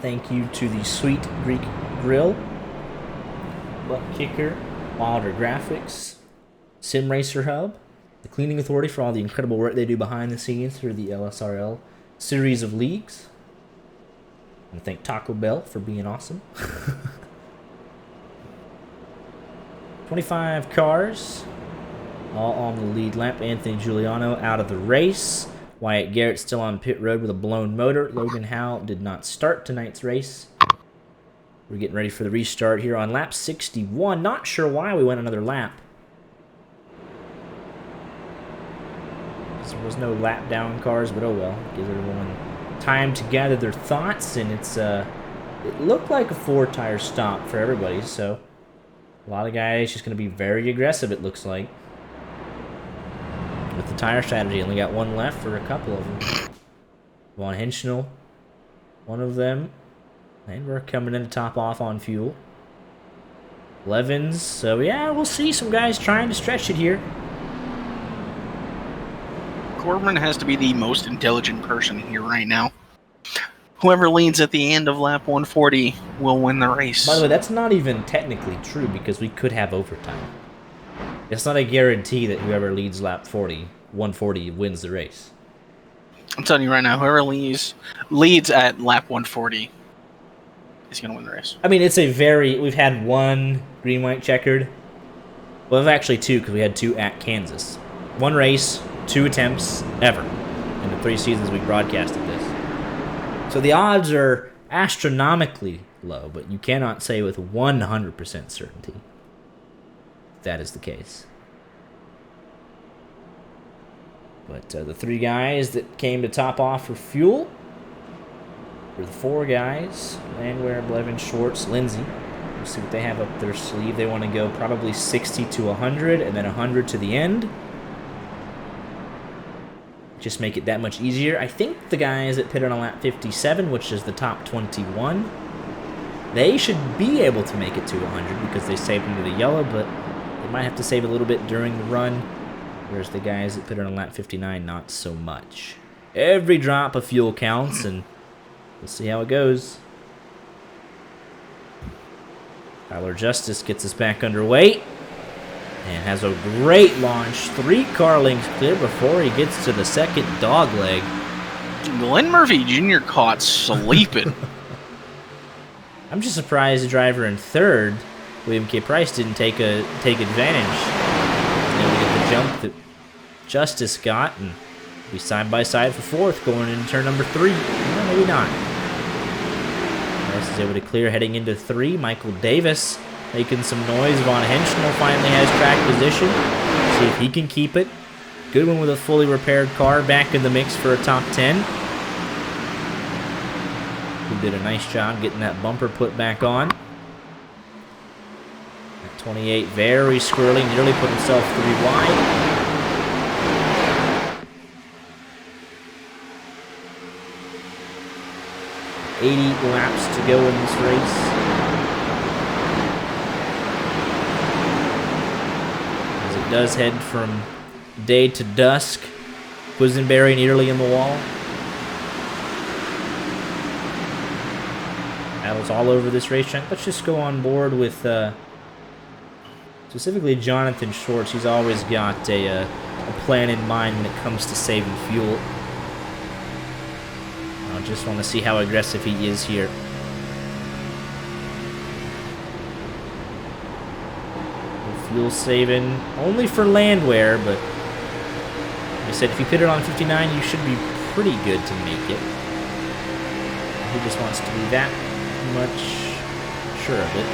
Thank you to the Sweet Greek Grill, Butt Kicker, Wilder Graphics, Sim Racer Hub, the Cleaning Authority for all the incredible work they do behind the scenes through the LSRL series of leagues. And thank Taco Bell for being awesome. 25 cars, all on the lead lap. Anthony Giuliano out of the race. Wyatt Garrett still on pit road with a blown motor. Logan Howe did not start tonight's race. We're getting ready for the restart here on lap 61. Not sure why we went another lap. There was no lap down cars, but oh well. Gives everyone time to gather their thoughts, and it looked like a 4-tire stop for everybody, so a lot of guys just going to be very aggressive, it looks like, with the tire strategy. Only got one left for a couple of them. Von Henschel, one of them. And we're coming in to top off on fuel. Levins, so yeah, we'll see some guys trying to stretch it here. Corbin has to be the most intelligent person here right now. Whoever leads at the end of lap 140 will win the race. By the way, that's not even technically true because we could have overtime. It's not a guarantee that whoever leads lap 140 wins the race. I'm telling you right now, whoever leads at lap 140 is going to win the race. I mean, we've had one green-white checkered. Well, actually two, because we had two at Kansas. One race, 2 attempts ever in the 3 seasons we broadcasted this. So the odds are astronomically low, but you cannot say with 100% certainty that is the case. But the 3 guys that came to top off for fuel were the 4 guys: Landwehr, Blevins, Schwartz, Lindsay. We'll see what they have up their sleeve. They want to go probably 60 to 100 and then 100 to the end. Just make it that much easier. I think the guys that pitted on lap 57, which is the top 21, they should be able to make it to 100 because they saved into the yellow, but they might have to save a little bit during the run, whereas the guys that pitted on lap 59, not so much. Every drop of fuel counts, and we'll see how it goes. Tyler Justice gets us back underway and has a great launch. 3 car lengths clear before he gets to the second dog leg. Glenn Murphy Jr. caught sleeping. I'm just surprised the driver in third, William K. Price, didn't take advantage. You know, to get the jump that Justice got, and be side by side for fourth going into turn number 3. Well, maybe not. Price is able to clear heading into 3. Michael Davis making some noise. Von Henschel finally has track position. See if he can keep it. Goodwin with a fully repaired car back in the mix for a top 10. Who did a nice job getting that bumper put back on. At 28, very squirrely, nearly put himself 3 wide. .80 laps to go in this race. Does head from day to dusk. Quisenberry nearly in the wall. Battles all over this racetrack. Let's just go on board with specifically Jonathan Schwartz. He's always got a plan in mind when it comes to saving fuel. I just want to see how aggressive he is here. Fuel saving only for Landwehr, but like I said, if you pit it on 59, you should be pretty good to make it. He just wants to be that much sure of it.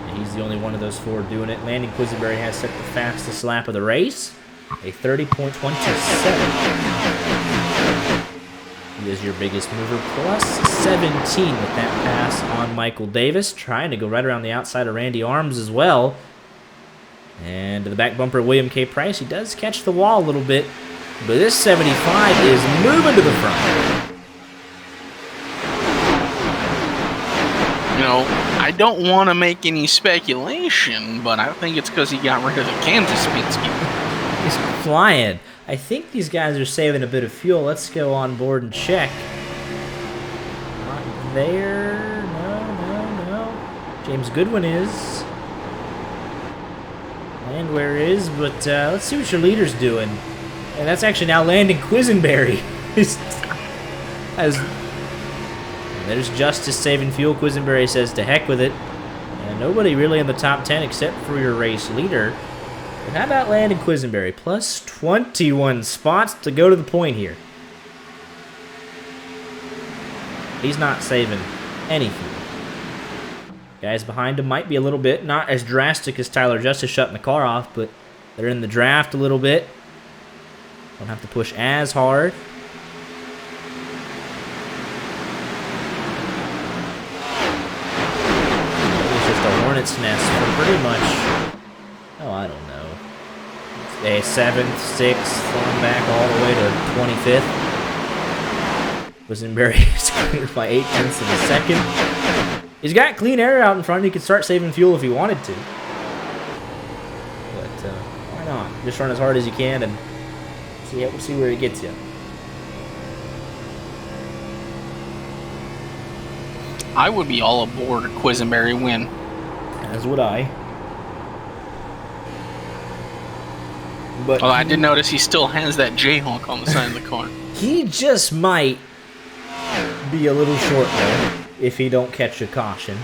And he's the only one of those 4 doing it. Landon Quisenberry has set the fastest lap of the race, a 30.27. He is your biggest mover, plus 17 with that pass on Michael Davis, trying to go right around the outside of Randy Arms as well. And to the back bumper, William K. Price. He does catch the wall a little bit, but this 75 is moving to the front. You know, I don't want to make any speculation, but I think it's because he got rid of the Kansas Penske. He's flying. I think these guys are saving a bit of fuel. Let's go on board and check. Not there. No. James Goodwin is. Landwehr is, but let's see what your leader's doing. And that's actually now Landon Quisenberry. He's As there's Justice saving fuel. Quisenberry says to heck with it. And nobody really in the top 10 except for your race leader. But how about Landon Quisenberry? Plus 21 spots to go to the point here. He's not saving anything. Guys behind him might be a little bit. Not as drastic as Tyler Justice shutting the car off, but they're in the draft a little bit. Don't have to push as hard. It's just a hornet's nest for pretty much, oh, I don't know, a 7th, 6th, falling back all the way to 25th. Quisenberry is cleared by 0.8 of a second. He's got clean air out in front. He could start saving fuel if he wanted to. But why not? Just run as hard as you can and see where it gets you. I would be all aboard a Quisenberry win. As would I. But I did notice he still has that Jayhawk on the side of the car. He just might be a little short there if he don't catch a caution.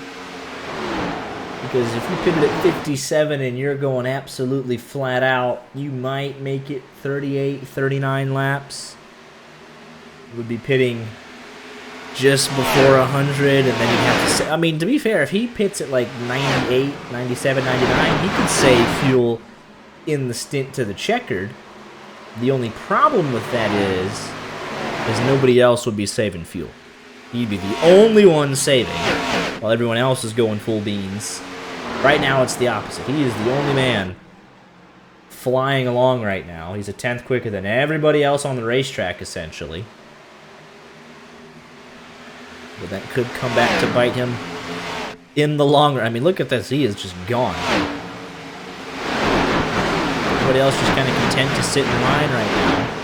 Because if you pitted at 57 and you're going absolutely flat out, you might make it 38, 39 laps. You would be pitting just before 100, and then you'd have to say, I mean, to be fair, if he pits at like 98, 97, 99, he could save fuel in the stint to the checkered. The only problem with that is nobody else would be saving fuel. He'd be the only one saving, while everyone else is going full beans. Right now, it's the opposite. He is the only man flying along right now. He's a 10th quicker than everybody else on the racetrack, essentially. But that could come back to bite him in the long run. I mean, look at this. He is just gone. Everybody else just kind of content to sit in line right now.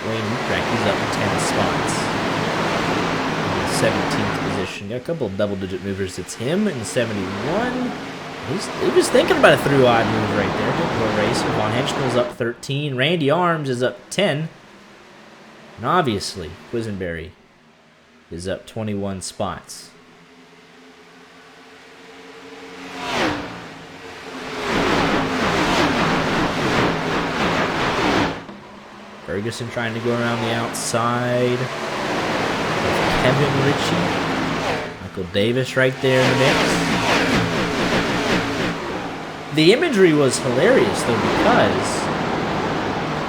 Wayne Utrack, he's up 10 spots. 17th position. Got a couple of double-digit movers. It's him in 71. He was thinking about a through-odd move right there. Good race. Von Henschel's up 13. Randy Arms is up 10. And obviously, Quisenberry is up 21 spots. Ferguson trying to go around the outside. Kevin Ritchie. Michael Davis right there in the mix. The imagery was hilarious, though, because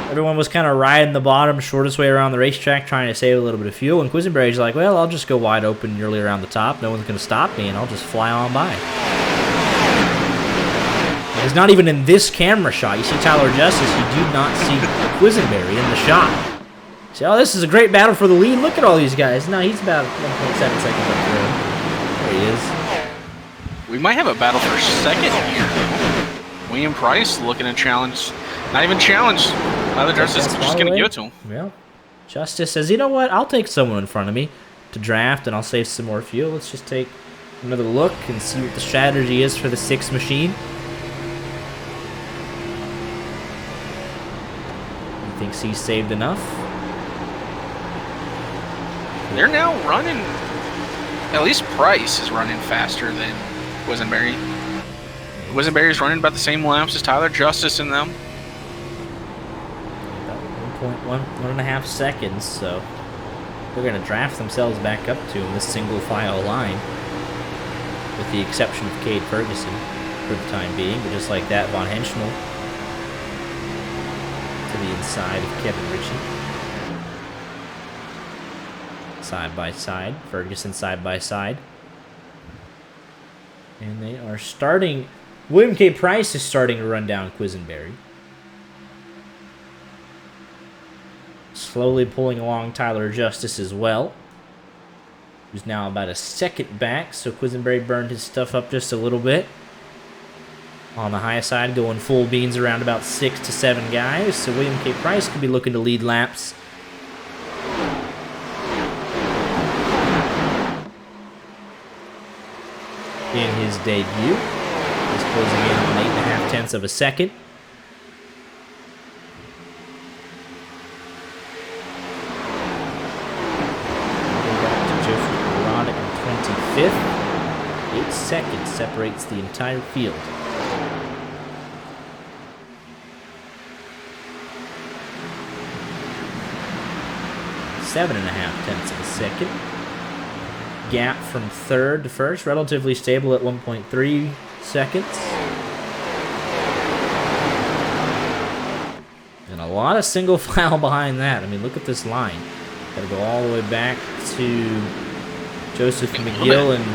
everyone was kind of riding the bottom, shortest way around the racetrack, trying to save a little bit of fuel. And Quisenberry's like, well, I'll just go wide open nearly around the top. No one's going to stop me, and I'll just fly on by. And it's not even in this camera shot. You see Tyler Justice. You do not see Quisenberry in the shot. See, oh, this is a great battle for the lead. Look at all these guys. No, he's about 1.7 seconds up through. There he is. We might have a battle for second here. William Price looking to challenge. Not even challenge. Tyler Justice is just going to give it to him. Well, Justice says, you know what? I'll take someone in front of me to draft, and I'll save some more fuel. Let's just take another look and see what the strategy is for the 6 machine. He thinks he's saved enough. They're now running. At least Price is running faster than Quisenberry. Quisenberry's running about the same laps as Tyler Justice in them. About 1.5 seconds, so they're going to draft themselves back up to him, this single file line, with the exception of Cade Ferguson for the time being. But just like that, Von Henschel to the inside of Kevin Ritchie. Side by side, Ferguson side by side. And they are starting. William K. Price is starting to run down Quisenberry. Slowly pulling along Tyler Justice as well, who's now about a second back, so Quisenberry burned his stuff up just a little bit. On the high side, going full beans around about 6 to 7 guys, so William K. Price could be looking to lead laps. In his debut, he's closing in on 8.5 of a second. fifth. 8 seconds separates the entire field. 7.5 tenths of a second. Gap from third to first, relatively stable at 1.3 seconds. And a lot of single file behind that. I mean, look at this line. Got to go all the way back to Joseph McGill and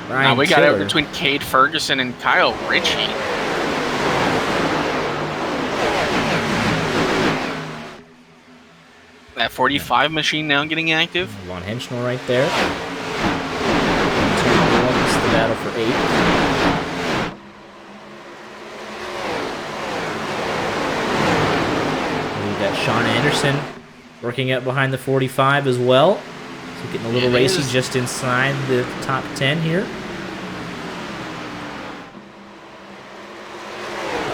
Ryan Now we got Tiller. it between Cade Ferguson and Kyle Ritchie. That 45 machine now getting active. Von Henschel right there. It's the battle for 8. We've got Sean Anderson working up behind the 45 as well. So getting a little racy just inside the top 10 here.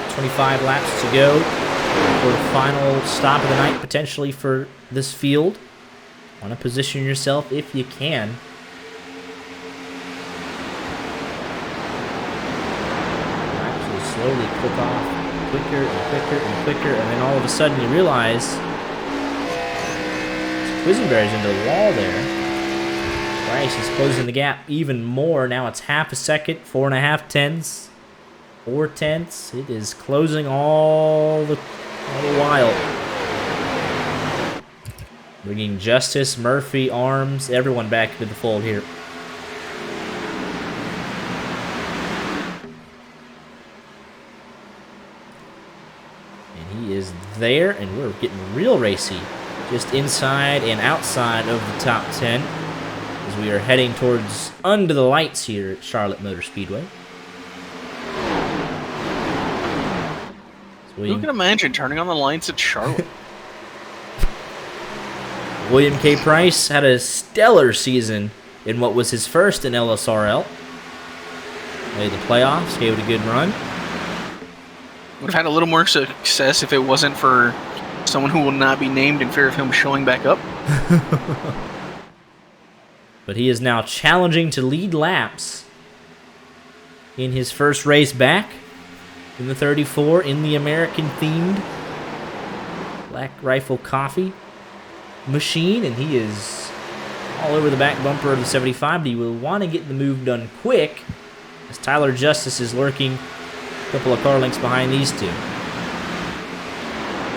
25 laps to go for the final stop of the night, potentially for this field. Want to position yourself if you can. Laps will slowly click off quicker and quicker and quicker, and then all of a sudden you realize Quisenberry's into the wall there. Price is closing the gap even more. Now it's half a second, 4.5 tenths, 4 tenths. It is closing all the while. Bringing Justice, Murphy, Arms, everyone back into the fold here. And he is there, and we're getting real racy. Just inside and outside of the top 10 as we are heading towards under the lights here at Charlotte Motor Speedway. Who can imagine turning on the lights at Charlotte? William K. Price had a stellar season in what was his first in LSRL. Made the playoffs, gave it a good run. Would have had a little more success if it wasn't for someone who will not be named in fear of him showing back up. But he is now challenging to lead laps in his first race back in the 34 in the American-themed Black Rifle Coffee machine, and he is all over the back bumper of the 75, but he will want to get the move done quick as Tyler Justice is lurking a couple of car lengths behind these two.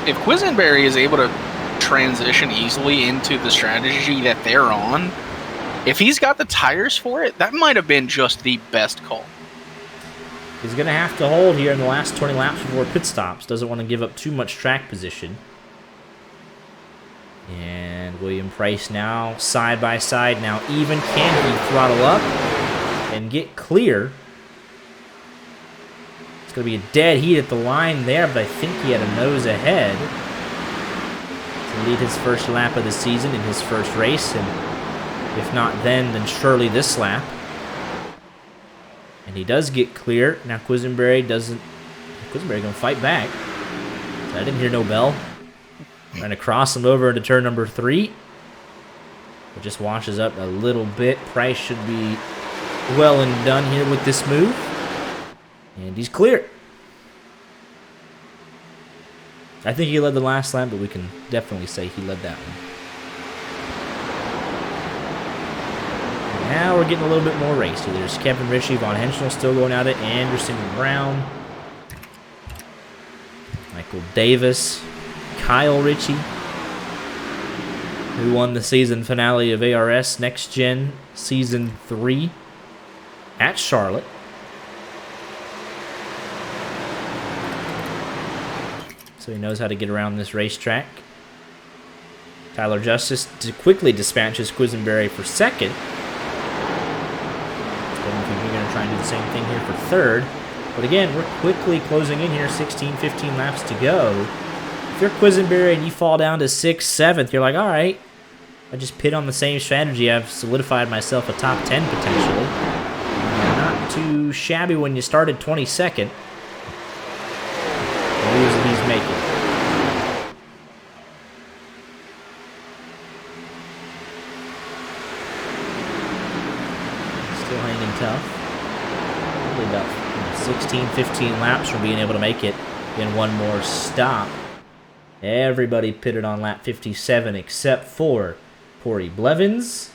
If Quisenberry is able to transition easily into the strategy that they're on, if he's got the tires for it, that might have been just the best call. He's going to have to hold here in the last 20 laps before pit stops. Doesn't want to give up too much track position. And William Price now side by side, now even. Can he throttle up and get clear? It's going to be a dead heat at the line there, but I think he had a nose ahead to lead his first lap of the season in his first race, and if not then surely this lap. And he does get clear. Now Quisenberry doesn't. Quisenberry going to fight back. So I didn't hear no bell. Trying to cross him over into turn number 3. It just washes up a little bit. Price should be well and done here with this move. And he's clear. I think he led the last lap, but we can definitely say he led that one. Now we're getting a little bit more racy. There's Kevin Ritchie, Von Henschel still going at it, Anderson and Brown, Michael Davis, Kyle Ritchie, who won the season finale of ARS Next Gen Season 3 at Charlotte. So he knows how to get around this racetrack. Tyler Justice quickly dispatches Quisenberry for second. We're going to try and do the same thing here for third. But again, we're quickly closing in here, 16, 15 laps to go. If you're Quisenberry and you fall down to 6th, 7th, you're like, all right, I just pit on the same strategy. I've solidified myself a top 10 potentially. Not too shabby when you started 22nd. The moves that he's making. still hanging tough. Probably about 16, 15 laps from being able to make it in one more stop. Everybody pitted on lap 57 except for Corey Blevins,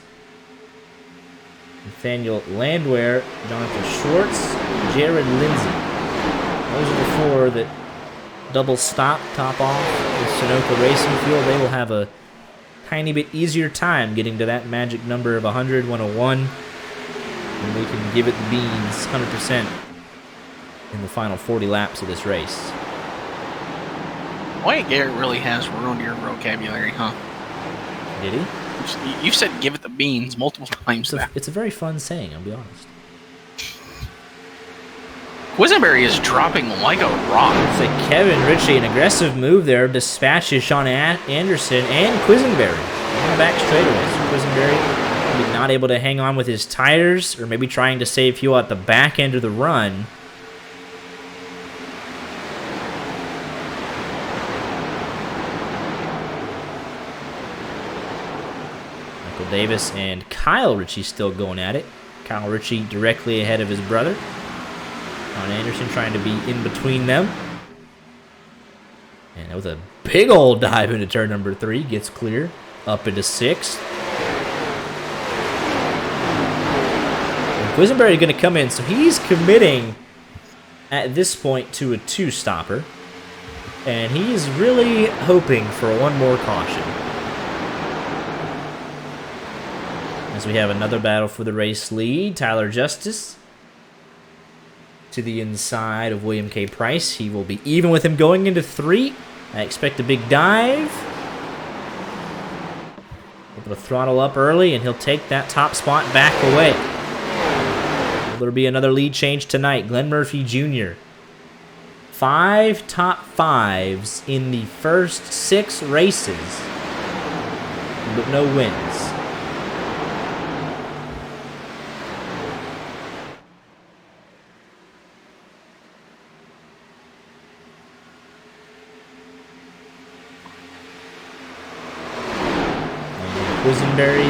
Nathaniel Landwehr, Jonathan Schwartz, Jared Lindsay. Those are the four that double stop, top off with Sunoco Racing Fuel. They will have a tiny bit easier time getting to that magic number of 100, 101. And they can give it the beans 100% in the final 40 laps of this race. Wyatt Garrett really has ruined your vocabulary, huh? Did he? You've said "give it the beans" multiple times now. It's a very fun saying, I'll be honest. Quisenberry is dropping like a rock. It's like Kevin Ritchie, an aggressive move there, dispatches Sean Anderson and Quisenberry on the back straightaways. So Quisenberry not able to hang on with his tires, or maybe trying to save fuel at the back end of the run. Michael Davis and Kyle Ritchie still going at it. Kyle Ritchie directly ahead of his brother. Sean Anderson trying to be in between them. And with a big old dive into turn number 3, gets clear, up into 6th. Quisenberry is going to come in, so he's committing at this point to a 2-stopper. And he's really hoping for one more caution. As we have another battle for the race lead, Tyler Justice to the inside of William K. Price. He will be even with him going into 3. I expect a big dive. Able to throttle up early, and he'll take that top spot back away. There'll be another lead change tonight. Glenn Murphy Jr. 5 top 5s in the first 6 races, but no wins. Quisenberry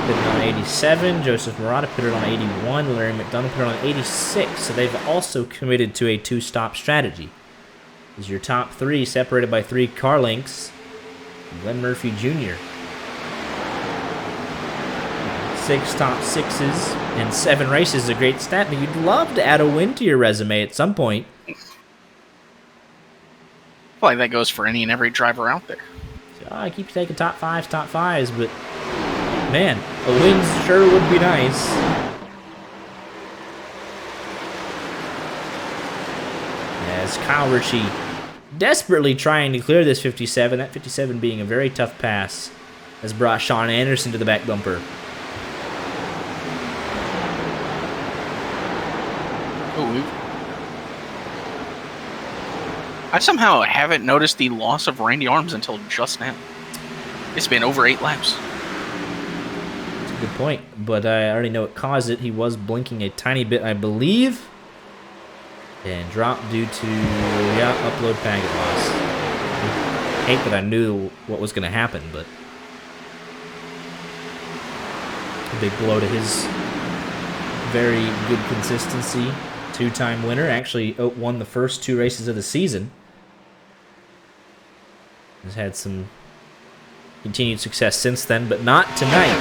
pitted on 87. Joseph Murata pitted on 81. Larry McDonough pitted on 86. So they've also committed to a 2-stop strategy. This is your top 3 separated by 3 car lengths. Glenn Murphy Jr. 6 top 6s in 7 races is a great stat, but you'd love to add a win to your resume at some point. I feel like that goes for any and every driver out there. I keep taking top 5s, but man, a win sure would be nice. As Kyle Ritchie desperately trying to clear this 57, that 57 being a very tough pass, has brought Sean Anderson to the back bumper. I somehow haven't noticed the loss of Randy Arms until just now. It's been over 8 laps. That's a good point, but I already know what caused it. He was blinking a tiny bit, I believe, and dropped due to, upload packet loss. I hate that I knew what was going to happen, but a big blow to his very good consistency. 2-time winner, actually won the first 2 races of the season. Has had some continued success since then, but not tonight.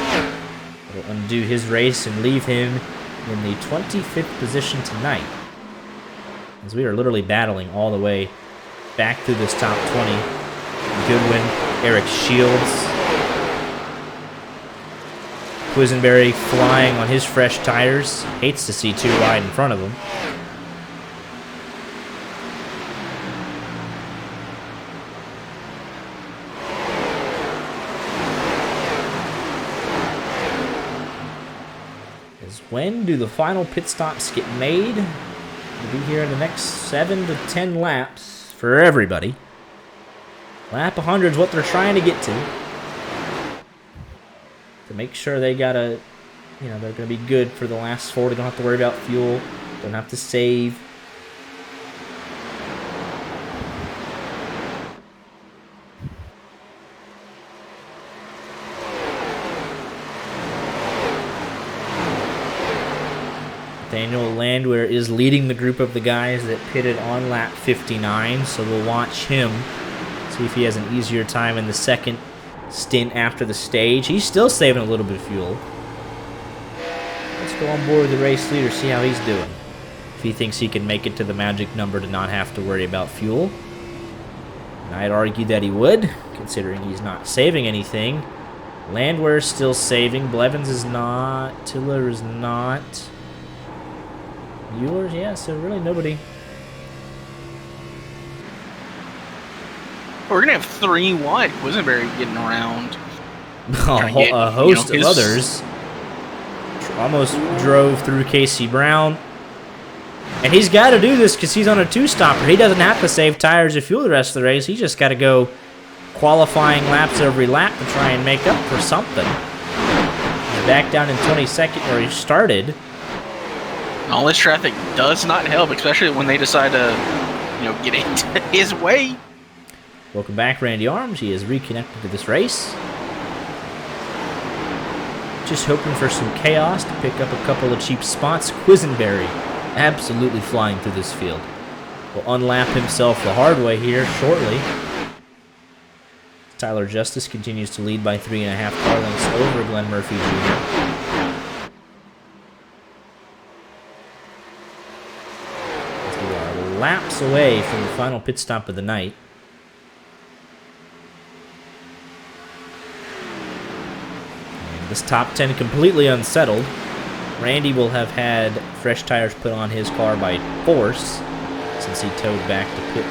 It'll undo his race and leave him in the 25th position tonight, as we are literally battling all the way back through this top 20. Goodwin, Eric Shields, Quisenberry flying on his fresh tires. Hates to see 2 wide in front of him. When do the final pit stops get made? We'll be here in the next 7 to 10 laps for everybody. Lap 100 is what they're trying to get to make sure they gotta, they're gonna be good for the last 4. They don't have to worry about fuel. Don't have to save. Daniel Landwehr is leading the group of the guys that pitted on lap 59, so we'll watch him, see if he has an easier time in the second stint after the stage. He's still saving a little bit of fuel. Let's go on board with the race leader, see how he's doing. If he thinks he can make it to the magic number to not have to worry about fuel. And I'd argue that he would, considering he's not saving anything. Landwehr is still saving. Blevins is not. Tiller is not. Mueller's, yeah, so really nobody. We're going to have 3 wide. Quisenberry getting around. A host of others. Almost drove through Casey Brown. And he's got to do this because he's on a 2-stopper. He doesn't have to save tires or fuel the rest of the race. He's just got to go qualifying laps every lap to try and make up for something. He's back down in 22nd where he started. All this traffic does not help, especially when they decide to, get into his way. Welcome back, Randy Arms. He is reconnected to this race. Just hoping for some chaos to pick up a couple of cheap spots. Quisenberry absolutely flying through this field. Will unlap himself the hard way here shortly. Tyler Justice continues to lead by 3.5 car lengths over Glenn Murphy Jr. We are laps away from the final pit stop of the night. And this top 10 completely unsettled. Randy will have had fresh tires put on his car by force since he towed back to pit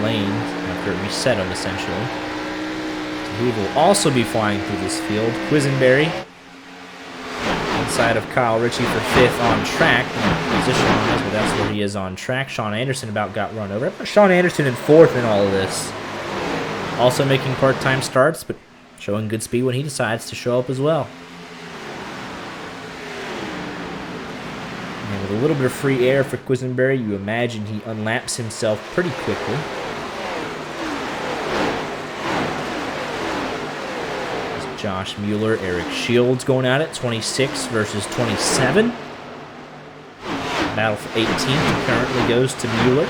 lane after it reset him, essentially. So he will also be flying through this field. Quisenberry inside of Kyle Ritchie for 5th on track. Position-wise, but that's where he is on track. Sean Anderson about got run over. Sean Anderson in 4th in all of this. Also making part-time starts, but showing good speed when he decides to show up as well. And with a little bit of free air for Quisenberry, you imagine he unlaps himself pretty quickly. There's Josh Mueller, Eric Shields going at it, 26 versus 27. Battle for 18th currently goes to Mueller.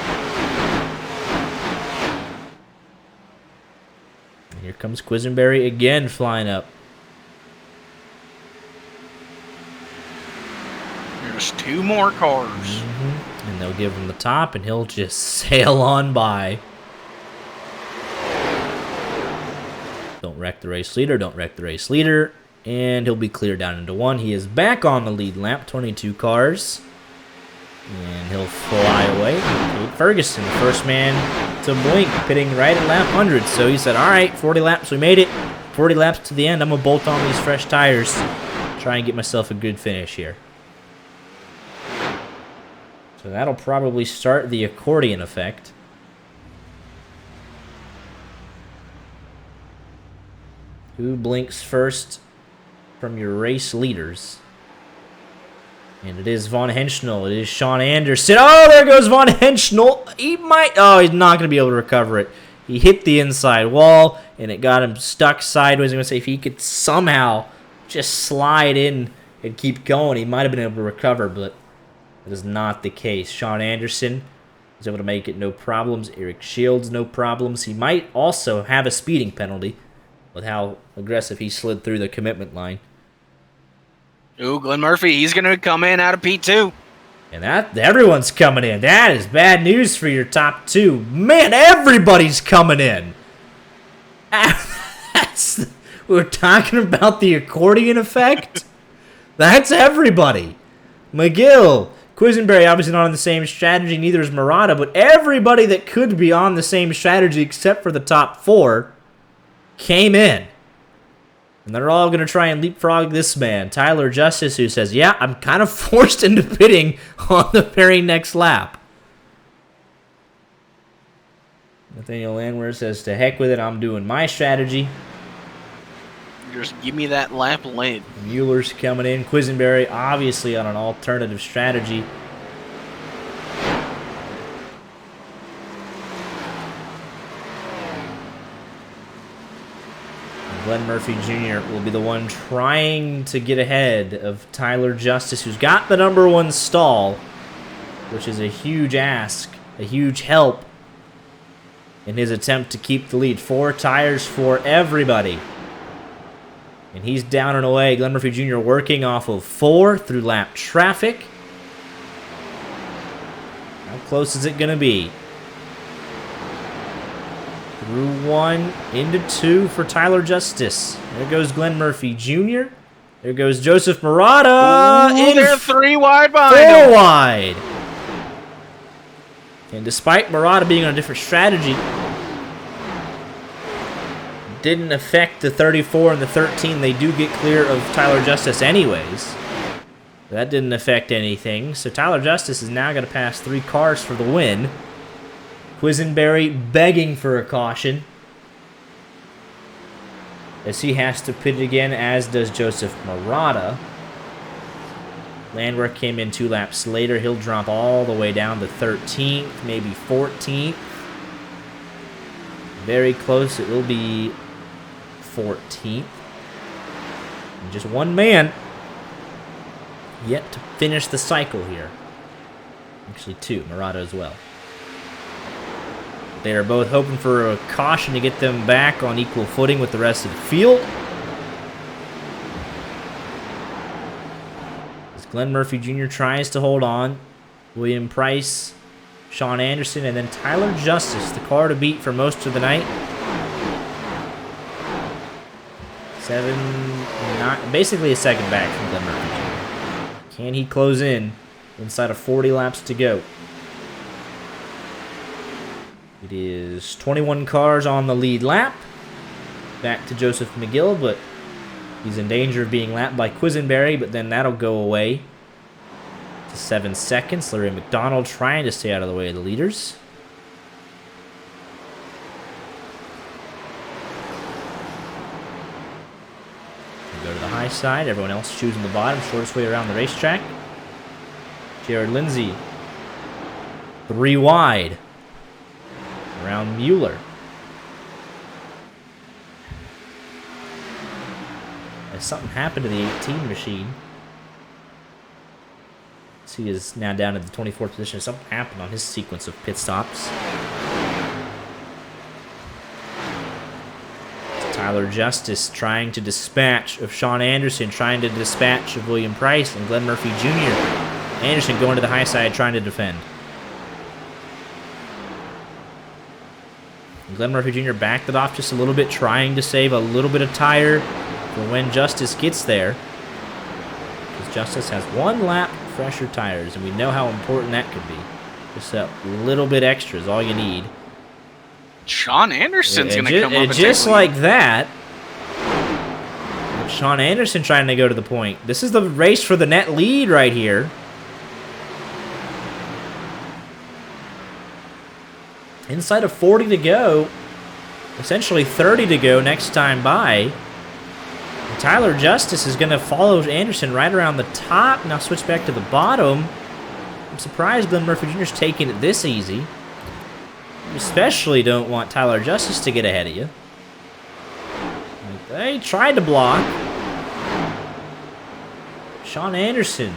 And here comes Quisenberry again flying up. There's 2 more cars. And they'll give him the top, and he'll just sail on by. Don't wreck the race leader, don't wreck the race leader. And he'll be cleared down into 1. He is back on the lead lap, 22 cars. And he'll fly away. Kate Ferguson, the first man to blink, pitting right at lap 100. So he said, all right, 40 laps, we made it. 40 laps to the end. I'm going to bolt on these fresh tires. Try and get myself a good finish here. So that'll probably start the accordion effect. Who blinks first from your race leaders? And it is Von Henschel. It is Sean Anderson. Oh, there goes Von Henschel. He might... Oh, he's not going to be able to recover it. He hit the inside wall, and it got him stuck sideways. I'm going to say if he could somehow just slide in and keep going, he might have been able to recover, but that is not the case. Sean Anderson was able to make it no problems. Eric Shields, no problems. He might also have a speeding penalty with how aggressive he slid through the commitment line. Ooh, Glenn Murphy, he's going to come in out of P2. And that everyone's coming in. That is bad news for your top 2. Man, everybody's coming in. We're talking about the accordion effect. That's everybody. McGill, Quisenberry obviously not on the same strategy. Neither is Murata, but everybody that could be on the same strategy except for the top 4 came in. And they're all going to try and leapfrog this man, Tyler Justice, who says, yeah, I'm kind of forced into pitting on the very next lap. Nathaniel Landwehr says, to heck with it, I'm doing my strategy. Just give me that lap lane. Mueller's coming in. Quisenberry obviously on an alternative strategy. Glenn Murphy Jr. will be the one trying to get ahead of Tyler Justice, who's got the number 1 stall, which is a huge ask, a huge help in his attempt to keep the lead. 4 tires for everybody. And he's down and away. Glenn Murphy Jr. working off of 4 through lap traffic. How close is it going to be? Through 1, into 2 for Tyler Justice. There goes Glenn Murphy Jr. There goes Joseph Murata. They're 3 wide behind 4 him. wide. And despite Murata being on a different strategy, didn't affect the 34 and the 13. They do get clear of Tyler Justice anyways. That didn't affect anything. So Tyler Justice is now going to pass 3 cars for the win. Quisenberry begging for a caution, as he has to pit again, as does Joseph Murata. Landwehr came in 2 laps later. He'll drop all the way down to 13th, maybe 14th. Very close. It will be 14th. And just one man yet to finish the cycle here. Actually 2, Murata as well. They are both hoping for a caution to get them back on equal footing with the rest of the field. As Glenn Murphy Jr. tries to hold on, William Price, Sean Anderson, and then Tyler Justice, the car to beat for most of the night. 7, 9, basically a second back from Glenn Murphy Jr. Can he close in inside of 40 laps to go? It is 21 cars on the lead lap. Back to Joseph McGill, but he's in danger of being lapped by Quisenberry, but then that'll go away to 7 seconds. Larry McDonald trying to stay out of the way of the leaders. We go to the high side. Everyone else choosing the bottom, shortest way around the racetrack. Jared Lindsay, 3 wide. Around Mueller. As something happened to the 18 machine. So he is now down at the 24th position. Something happened on his sequence of pit stops. Tyler Justice trying to dispatch of Sean Anderson, trying to dispatch of William Price and Glenn Murphy Jr. Anderson going to the high side, trying to defend. Glenn Murphy Jr. backed it off just a little bit, trying to save a little bit of tire for when Justice gets there. Because Justice has 1 lap fresher tires, and we know how important that could be. Just a little bit extra is all you need. Sean Anderson's going to come up and just like that. Sean Anderson trying to go to the point. This is the race for the net lead right here. Inside of 40 to go, essentially 30 to go next time by. And Tyler Justice is going to follow Anderson right around the top. Now switch back to the bottom. I'm surprised Glenn Murphy Jr. is taking it this easy. You especially don't want Tyler Justice to get ahead of you. They tried to block. Sean Anderson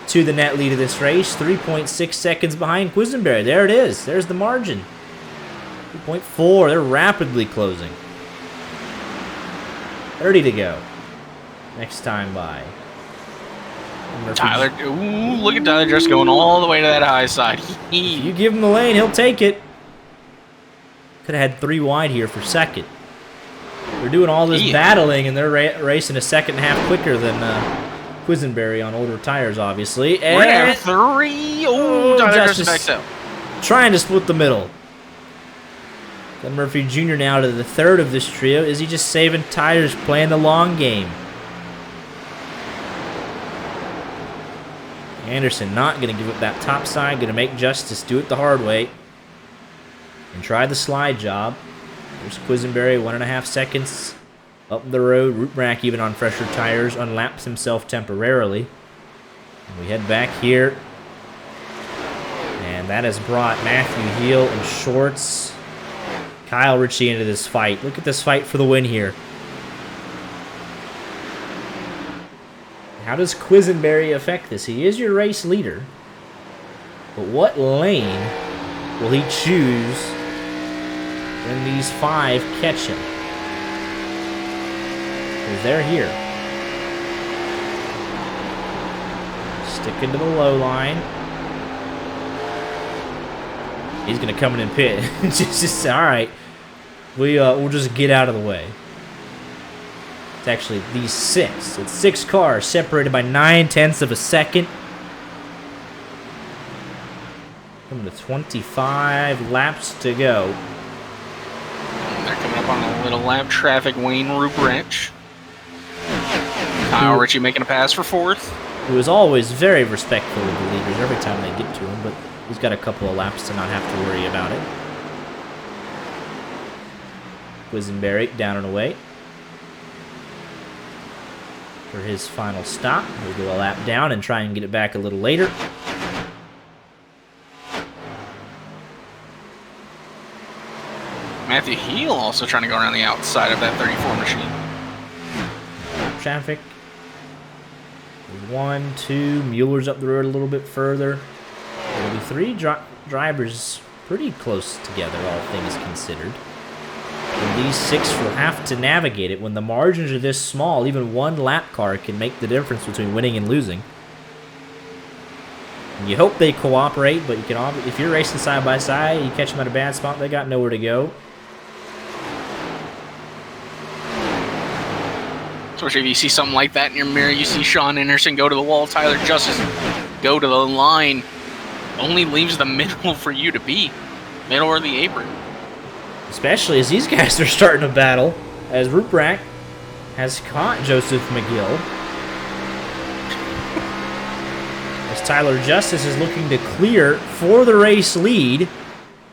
to the net lead of this race. 3.6 seconds behind Quisenberry. There it is. There's the margin. 2.4. They're rapidly closing. 30 to go. Next time by. Tyler, ooh, look at Tyler just going all the way to that high side. If you give him the lane, he'll take it. Could have had 3 wide here for second. They're doing all this battling, and they're racing a second and a half quicker than Quisenberry on older tires, obviously. And we're at 3. Oh, Tyler just backs out. Trying to split the middle. Glenn Murphy Jr. now to the third of this trio. Is he just saving tires, playing the long game? Anderson not going to give up that top side. Going to make Justice do it the hard way. And try the slide job. There's Quisenberry, 1.5 seconds up the road. Root rack even on fresher tires. Unlaps himself temporarily. And we head back here. And that has brought Matthew Heel and Shorts, Kyle Ritchie into this fight. Look at this fight for the win here. How does Quisenberry affect this? He is your race leader. But what lane will he choose when these 5 catch him? Because they're here. Sticking to the low line. He's going to come in and pit. just all right. We'll just get out of the way. It's actually these 6. It's 6 cars separated by 9/10 of a second. Coming to 25 laps to go. They're coming up on a little lap traffic. Wayne Rubrich. Kyle Ritchie making a pass for 4th. He was always very respectful of the leaders every time they get to him, but he's got a couple of laps to not have to worry about it. Quisenberry down and away for his final stop. We'll do a lap down and try and get it back a little later. Matthew Heel also trying to go around the outside of that 34 machine. Traffic. 1, 2. Mueller's up the road a little bit further. There'll be 3 drivers pretty close together, all things considered. And these 6 will have to navigate it. When the margins are this small, even one lap car can make the difference between winning and losing. And you hope they cooperate, but you can, if you're racing side by side, you catch them at a bad spot, they got nowhere to go. Especially if you see something like that in your mirror, you see Sean Anderson go to the wall, Tyler Justice go to the line. Only leaves the middle for you to be. Middle or the apron. Especially as these guys are starting to battle, as Ruprecht has caught Joseph McGill. As Tyler Justice is looking to clear for the race lead.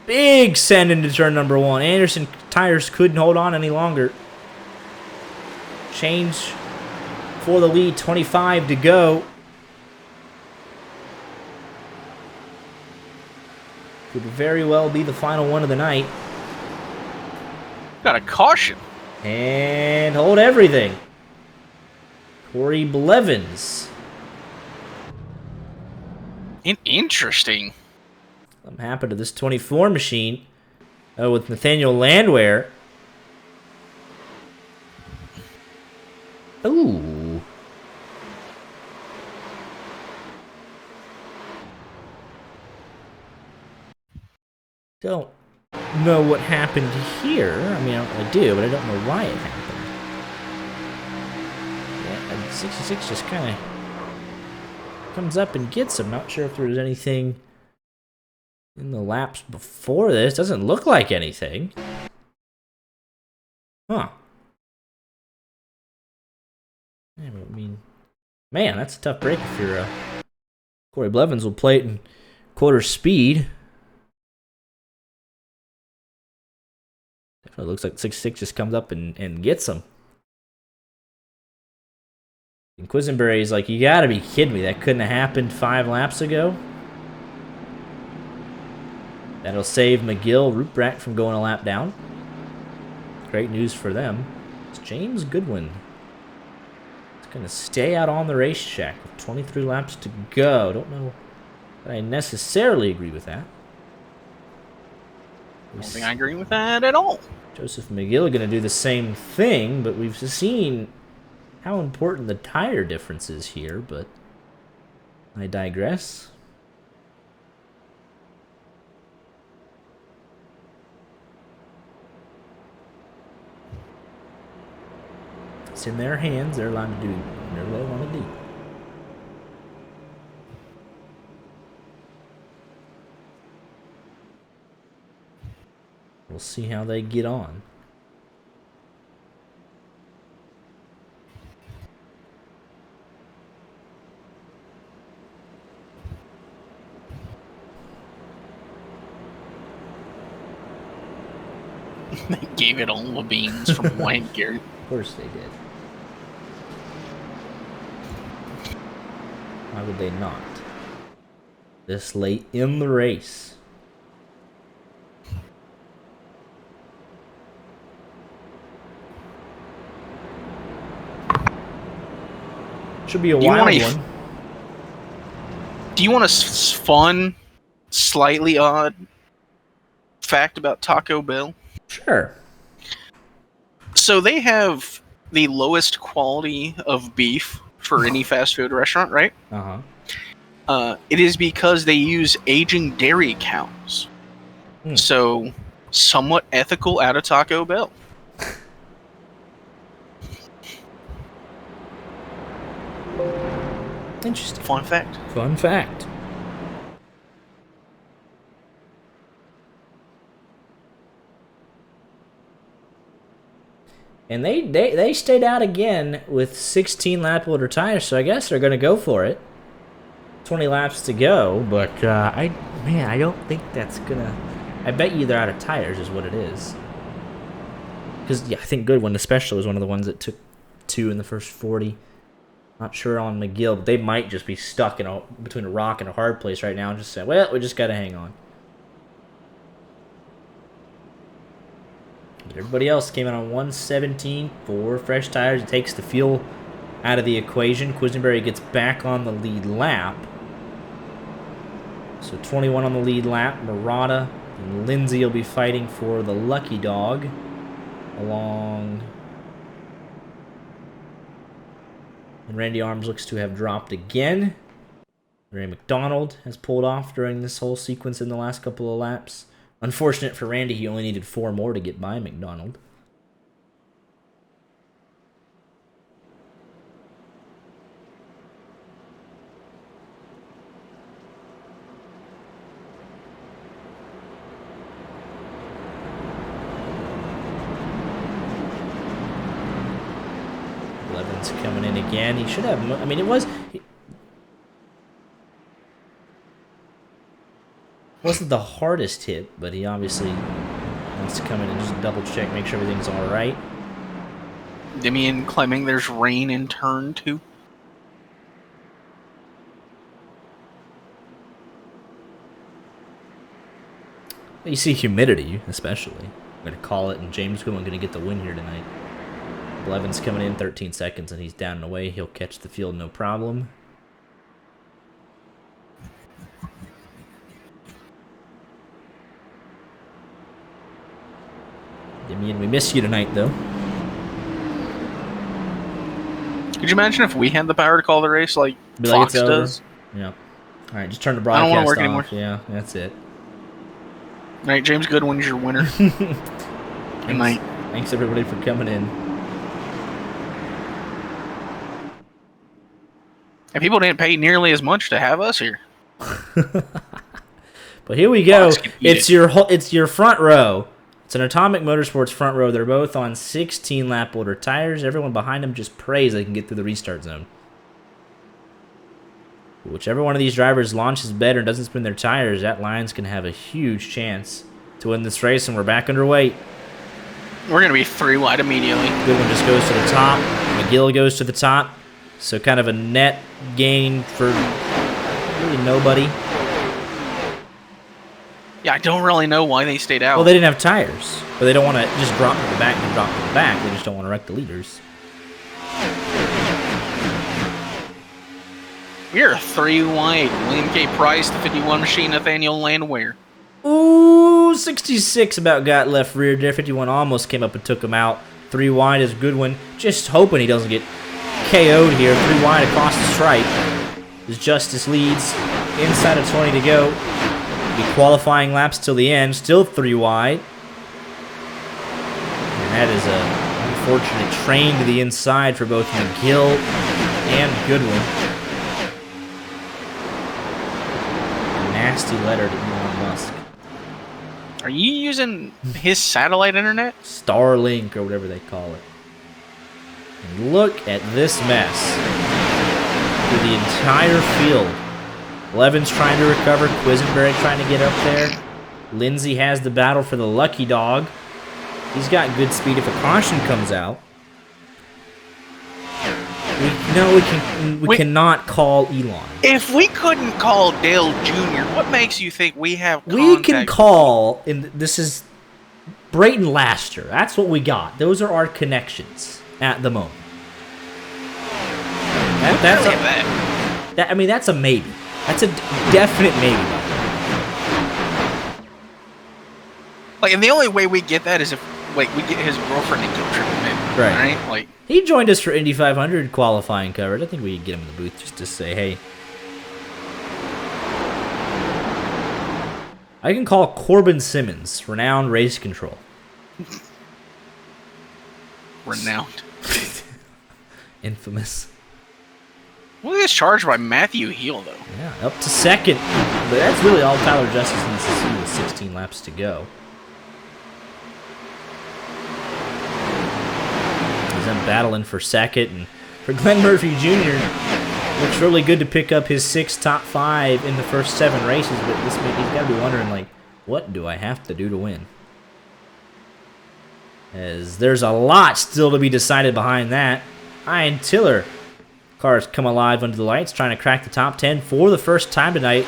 Big send into turn number 1. Anderson tires couldn't hold on any longer. Change for the lead, 25 to go. Could very well be the final one of the night. Got a caution. And hold everything. Corey Blevins. Interesting. Something happened to this 24 machine with Nathaniel Landwehr. Ooh. Don't know what happened here. I mean, I do, but I don't know why it happened. Yeah, and 66 just kind of comes up and gets him. Not sure if there was anything in the laps before this. Doesn't look like anything. Huh. I mean, man, that's a tough break if you're Corey Blevins will play it in quarter speed. Definitely looks like 66 just comes up and gets him. And Quisenberry's like, you gotta be kidding me. That couldn't have happened 5 laps ago. That'll save McGill, Ruprecht from going a lap down. Great news for them. It's James Goodwin. Going to stay out on the racetrack with 23 laps to go. Don't know that I necessarily agree with that. I don't think I agree with that at all. Joseph McGill going to do the same thing, but we've seen how important the tire difference is here, but I digress. It's in their hands. They're allowed to do whatever they want to do. We'll see how they get on. They gave it all the beans from Wyatt Garrett. Of course they did. Why would they not? This late in the race. Should be a Do you want wild a- one. Do you want a fun, slightly odd fact about Taco Bell? Sure. So they have the lowest quality of beef for any fast food restaurant, right? It is because they use aging dairy cows. So, somewhat ethical out of Taco Bell. Interesting. Fun fact. Fun fact. And they stayed out again with 16 lap older tires, so I guess they're going to go for it. 20 laps to go, but I don't think that's gonna. I bet you they're out of tires, is what it is. Because I think Goodwin especially was one of the ones that took 2 in the first 40. Not sure on McGill, but they might just be stuck between a rock and a hard place right now and just say, well, we just gotta hang on. But everybody else came in on 117 for fresh tires. It takes the fuel out of the equation. Quisenberry gets back on the lead lap. So 21 on the lead lap. Murata and Lindsay will be fighting for the lucky dog along. And Randy Arms looks to have dropped again. Ray McDonald has pulled off during this whole sequence in the last couple of laps. Unfortunate for Randy, he only needed 4 more to get by McDonald. Levin's coming in again. He should have. I mean, it wasn't the hardest hit, but he obviously wants to come in and just double check, make sure everything's all right. Demian claiming there's rain in turn 2. You see humidity, especially. I'm going to call it, and James Goodwin going to get the win here tonight. Levin's coming in 13 seconds, and he's down and away. He'll catch the field no problem. Demian, we miss you tonight, though. Could you imagine if we had the power to call the race like Fox does? Yeah. All right, just turn the I don't broadcast want to work off. anymore. Yeah, that's it. All right, James Goodwin's your winner. Good night. Thanks, everybody, for coming in. And people didn't pay nearly as much to have us here. But here we go. It's your front row. It's an Atomic Motorsports front row. They're both on 16 lap older tires. Everyone behind them just prays they can get through the restart zone. Whichever one of these drivers launches better and doesn't spin their tires, that line's going to have a huge chance to win this race, and we're back underway. We're going to be 3 wide immediately. Goodwin just goes to the top. McGill goes to the top. So kind of a net gain for really nobody. Yeah, I don't really know why they stayed out. Well, they didn't have tires. But they don't want to just drop to the back and drop to the back. They just don't want to wreck the leaders. We are 3 wide. William K. Price, the 51 machine, Nathaniel Landwehr. Ooh, 66 about got left rear there. 51 almost came up and took him out. 3 wide is Goodwin. Just hoping he doesn't get KO'd here. 3 wide across the stripe. As Justice leads. Inside of 20 to go. Be qualifying laps till the end. Still 3 wide. And that is a unfortunate train to the inside for both McGill and Goodwin. A nasty letter to Elon Musk. Are you using his satellite internet? Starlink or whatever they call it. And look at this mess. Through the entire field. Levin's trying to recover. Quisenberry trying to get up there. Lindsay has the battle for the lucky dog. He's got good speed if a caution comes out. We cannot call Elon. If we couldn't call Dale Jr., what makes you think we have contact? We can call, and this is Brayton Laster. That's what we got. Those are our connections at the moment. That's Look at that. I mean, that's a maybe. That's a definite maybe. Like, and the only way we get that is if, like, we get his girlfriend to guilt trip him in. Right? Like, he joined us for Indy 500 qualifying coverage. I think we could get him in the booth just to say, hey. I can call Corbin Simmons, renowned race control. Renowned. Infamous. Well, he was charged by Matthew Heel, though. Yeah, up to second. But that's really all Tyler Justice needs to see with 16 laps to go. He's then battling for second. And for Glenn Murphy Jr., looks really good to pick up his 6 top 5 in the first 7 races. But this he's got to be wondering, like, what do I have to do to win? As there's a lot still to be decided behind that. Ian Tiller. Cars come alive under the lights, trying to crack the top 10 for the first time tonight.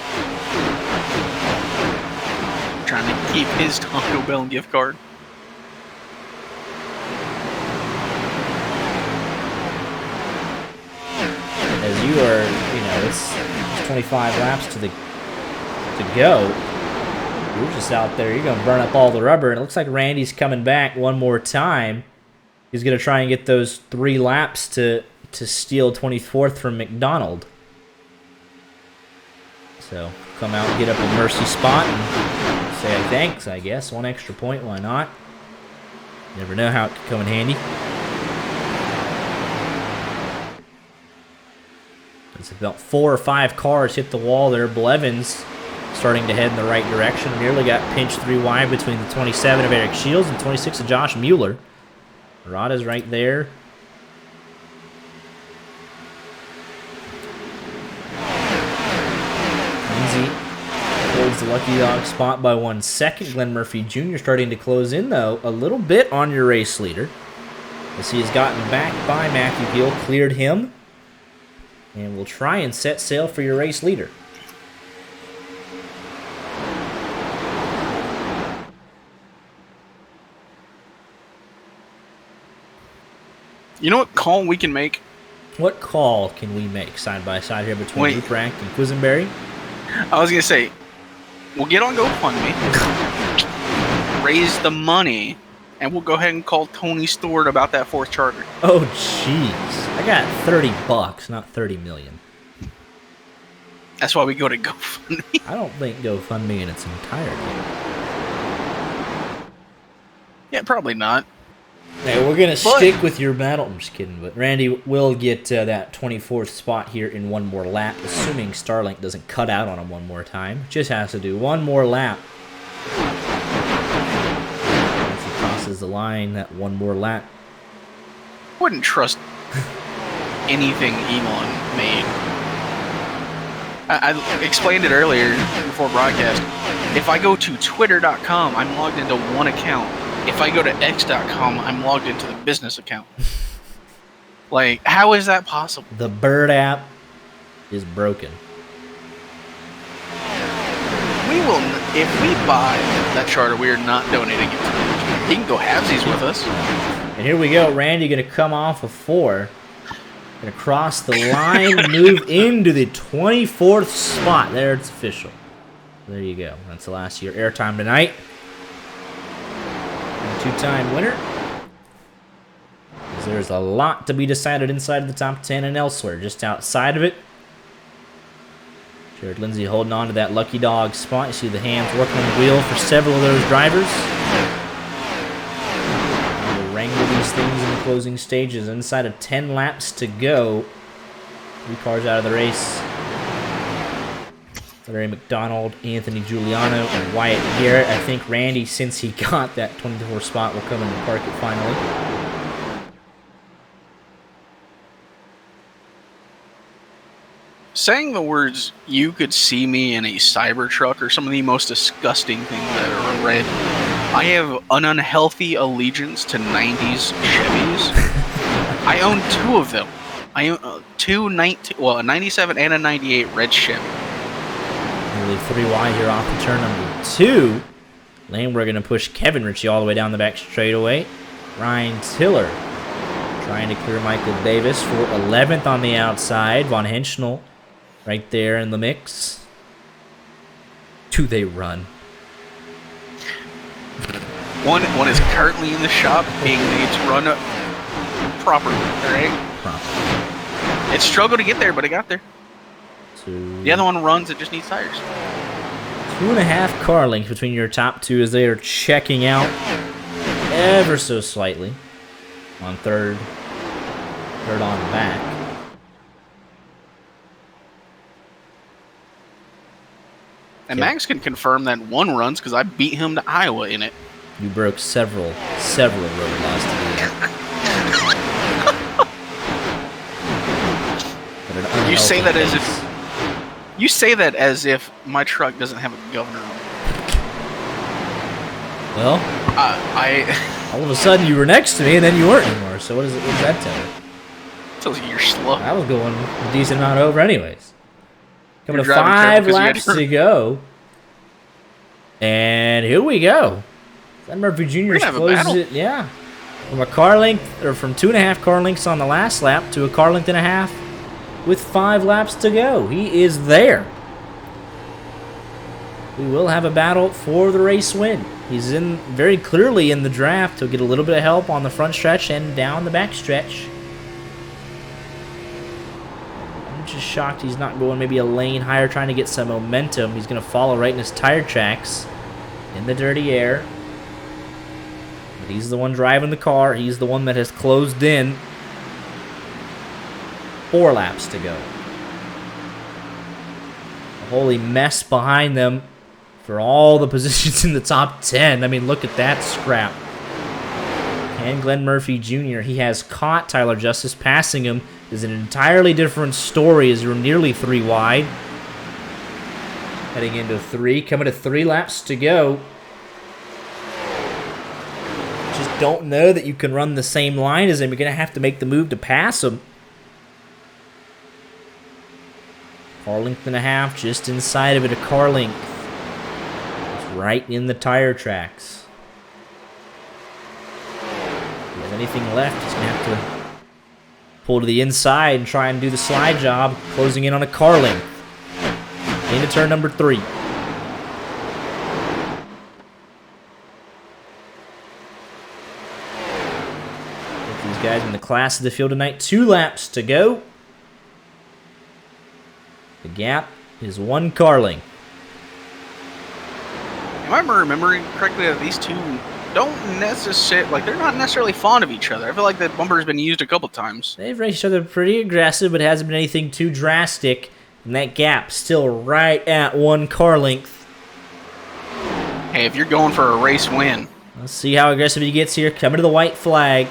Trying to keep his Taco Bell gift card. As you are, it's 25 laps to go. You're just out there. You're going to burn up all the rubber. And it looks like Randy's coming back one more time. He's going to try and get those 3 laps to steal 24th from McDonald. So come out and get up a mercy spot and say thanks, I guess. 1 extra point, why not? Never know how it could come in handy. It's about 4 or 5 cars hit the wall there. Blevins starting to head in the right direction. Nearly got pinched 3 wide between the 27 of Eric Shields and 26 of Josh Mueller. Rada's right there. Lindsay holds the lucky dog spot by 1 second. Glenn Murphy Jr. starting to close in, though, a little bit on your race leader. As he has gotten back by Matthew Gill, cleared him. And we'll try and set sail for your race leader. You know what call we can make? What call can we make side by side here between Ruprecht and Quisenberry? I was going to say, we'll get on GoFundMe, raise the money, and we'll go ahead and call Tony Stewart about that 4th charter. Oh, jeez. I got $30, not $30 million. That's why we go to GoFundMe. I don't think GoFundMe in its entirety. Yeah, probably not. Hey, we're going to stick with your battle. I'm just kidding, but Randy will get that 24th spot here in 1 more lap, assuming Starlink doesn't cut out on him 1 more time. Just has to do 1 more lap. Once he crosses the line, that 1 more lap. Wouldn't trust anything Elon made. I explained it earlier before broadcast. If I go to twitter.com, I'm logged into 1 account. If I go to x.com, I'm logged into the business account. Like, how is that possible? The Bird app is broken. We will, if we buy that charter, we are not donating it to him. He can go halvesies with us. And here we go. Randy going to come off of 4. Going to cross the line, move into the 24th spot. There, it's official. There you go. That's the last year airtime tonight. And 2-time winner. There's a lot to be decided inside of the top 10 and elsewhere. Just outside of it, Jared Lindsay holding on to that lucky dog spot. You see the hands working on the wheel for several of those drivers. We'll wrangle these things in the closing stages. Inside of 10 laps to go. 3 cars out of the race. Larry McDonald, Anthony Giuliano, and Wyatt Garrett. I think Randy, since he got that 24 spot, will come in and park it finally. Saying the words, "you could see me in a Cybertruck," are some of the most disgusting things I've ever read. I have an unhealthy allegiance to 90s Chevys. I own 2 of them. I own a 97 and a 98 red Chevy. Nearly 3 wide here off the turn number 2. Lane, we're going to push Kevin Ritchie all the way down the back straightaway. Ryan Tiller Trying to clear Michael Davis for 11th on the outside. Von Henschel right there in the mix. Do they run? One is currently in the shop being made to run properly, right? It struggled to get there, but it got there. The other one runs, it just needs tires. 2.5 car lengths between your top two as they are checking out ever so slightly on third on back. And Max can confirm that one runs because I beat him to Iowa in it. You broke several road laws to do that. You say that as if my truck doesn't have a governor on it. Well, all of a sudden you were next to me and then you weren't anymore. So what does that tell you? Tells you you're slow. I was going a decent amount over anyways. Coming to 5 laps to go. And here we go. Glenn Murphy Jr. closes it, yeah. From a car length, or from 2.5 car lengths on the last lap to a car length and a half with 5 laps to go. He is there. We will have a battle for the race win. He's in very clearly in the draft. He'll get a little bit of help on the front stretch and down the back stretch. I'm just shocked he's not going maybe a lane higher, trying to get some momentum. He's going to follow right in his tire tracks in the dirty air. But he's the one driving the car. He's the one that has closed in. 4 laps to go. A holy mess behind them for all the positions in the top 10. I mean, look at that scrap. And Glenn Murphy Jr., he has caught Tyler Justice. Passing him is an entirely different story as you're nearly 3 wide. Heading into 3. Coming to 3 laps to go. Just don't know that you can run the same line as him. You're going to have to make the move to pass him. Car length and a half, just inside of it, a car length. It's right in the tire tracks. If he has anything left, he's going to have to pull to the inside and try and do the slide job, closing in on a car length. Into turn number 3. These guys in the class of the field tonight. 2 laps to go. The gap is 1 car length. Am I remembering correctly that these two don't necessarily, like, they're not necessarily fond of each other? I feel like that bumper has been used a couple times. They've raced each other pretty aggressive, but it hasn't been anything too drastic. And that gap still right at 1 car length. Hey, if you're going for a race win. Let's see how aggressive he gets here. Coming to the white flag.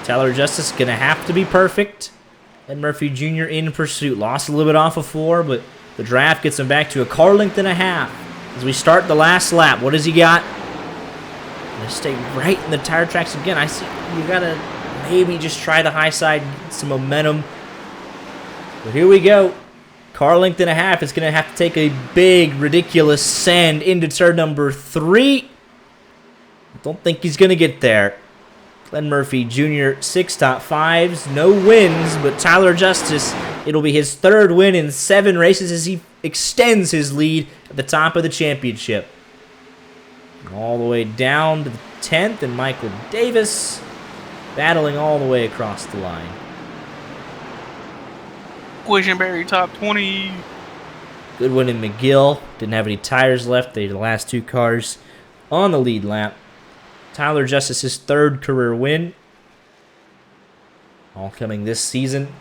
Tyler Justice going to have to be perfect. And Murphy Jr. in pursuit. Lost a little bit off of 4, but the draft gets him back to a car length and a half. As we start the last lap, what has he got? Gonna stay right in the tire tracks again. I see you got to maybe just try the high side, get some momentum. But here we go. Car length and a half. It's going to have to take a big, ridiculous send into turn number 3. Don't think he's going to get there. Glenn Murphy Jr., 6 top 5s, no wins, but Tyler Justice, it'll be his 3rd win in 7 races as he extends his lead at the top of the championship. All the way down to the 10th, and Michael Davis battling all the way across the line. Quisenberry top 20. Good win in McGill. Didn't have any tires left. They were the last 2 cars on the lead lap. Tyler Justice's 3rd career win. All coming this season.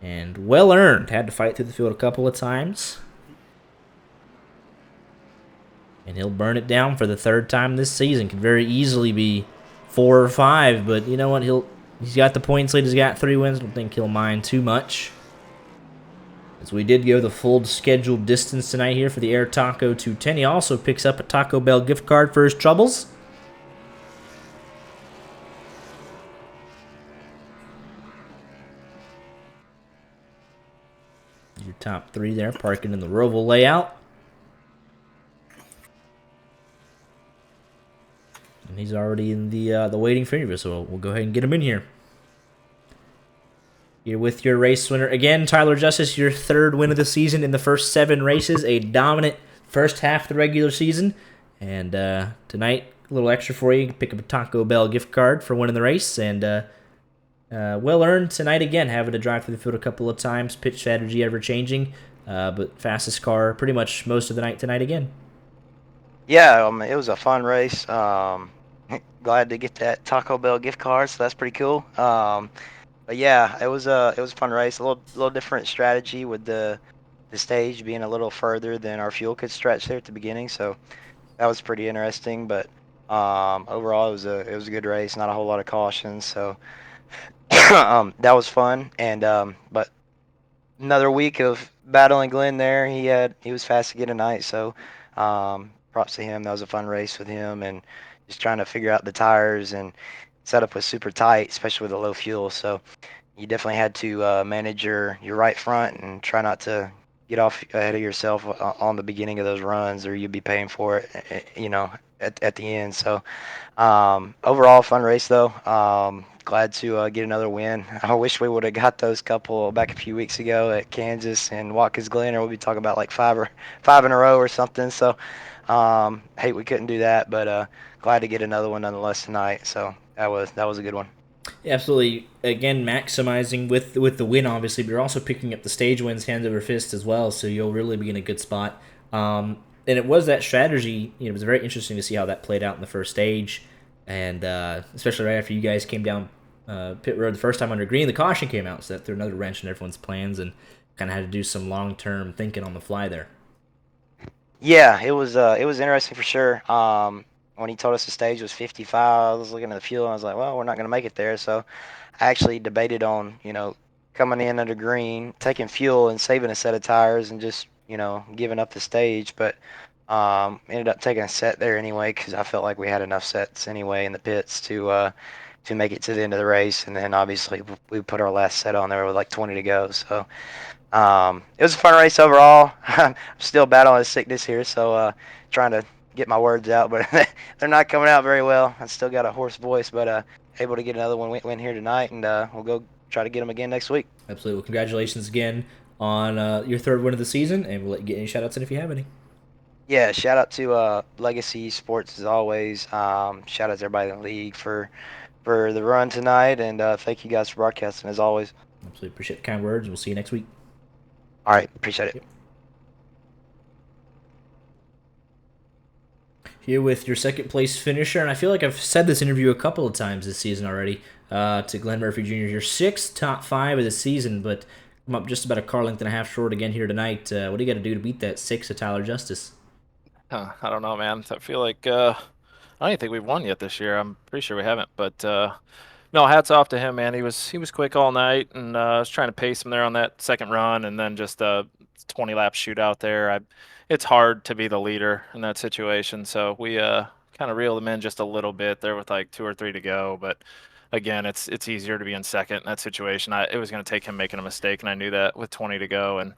And well earned. Had to fight through the field a couple of times. And he'll burn it down for the 3rd time this season. Could very easily be 4 or 5, but you know what? He's got the points lead. He's got 3 wins. Don't think he'll mind too much. As we did go the full scheduled distance tonight here for the Air Taco 210. He also picks up a Taco Bell gift card for his troubles. top three there, parking in the Roval layout. And he's already in the waiting for interview, so we'll go ahead and get him in here. You're with your race winner again, Tyler Justice, your third win of the season in the first 7 races, a dominant first half of the regular season. And tonight, a little extra for you. You can pick up a Taco Bell gift card for winning the race, and well earned tonight again, having to drive through the field a couple of times. Pitch strategy ever changing, but fastest car pretty much most of the night tonight again. Yeah, it was a fun race. Glad to get that Taco Bell gift card, so that's pretty cool. But yeah, it was a fun race. A little different strategy with the stage being a little further than our fuel could stretch there at the beginning, so that was pretty interesting. But overall, it was a good race. Not a whole lot of cautions, so that was fun. And but another week of battling Glenn there. He was fast to get tonight, so props to him. That was a fun race with him, and just trying to figure out the tires, and setup was super tight, especially with the low fuel. So you definitely had to manage your right front and try not to get off ahead of yourself on the beginning of those runs, or you'd be paying for it, at the end. So overall, fun race though. Glad to get another win. I wish we would have got those couple back a few weeks ago at Kansas and Watkins Glen, or we'll be talking about like five in a row or something. So hate we couldn't do that, but glad to get another one nonetheless tonight. So that was a good one. Yeah, absolutely. Again, maximizing with the win, obviously, but you're also picking up the stage wins hand over fist as well, so you'll really be in a good spot. And it was that strategy. It was very interesting to see how that played out in the first stage, and especially right after you guys came down pit road the first time under green, the caution came out, so that threw another wrench in everyone's plans, and kind of had to do some long term thinking on the fly there. Yeah, it was interesting for sure. When he told us the stage was 55, I was looking at the fuel and I was like, well, we're not going to make it there. So I actually debated on, coming in under green, taking fuel and saving a set of tires and just, giving up the stage. But ended up taking a set there anyway because I felt like we had enough sets anyway in the pits to make it to the end of the race. And then obviously we put our last set on there with like 20 to go. So it was a fun race overall. I'm still battling a sickness here, so trying to get my words out, but they're not coming out very well. I still got a hoarse voice, but able to get another one win here tonight, and we'll go try to get them again next week. Absolutely. Well, congratulations again on your third win of the season, and we'll let you get any shout outs in if you have any. Yeah, shout out to Legacy Sports as always. Shout out to everybody in the league for the run tonight, and thank you guys for broadcasting as always. Absolutely appreciate the kind words. We'll see you next week. All right, appreciate it. Yep. Here with your second place finisher, and I feel like I've said this interview a couple of times this season already, to Glenn Murphy Jr., your sixth top five of the season, but I'm up just about a car length and a half short again here tonight. What do you got to do to beat that six of Tyler Justice? I don't know, man. I feel like I don't even think we've won yet this year. I'm pretty sure we haven't. But no, hats off to him, man. He was quick all night, and I was trying to pace him there on that second run, and then just a 20 lap shootout there. It's hard to be the leader in that situation, so we kind of reeled him in just a little bit there with like 2 or 3 to go. But again, it's easier to be in second in that situation. It was going to take him making a mistake, and I knew that with 20 to go, and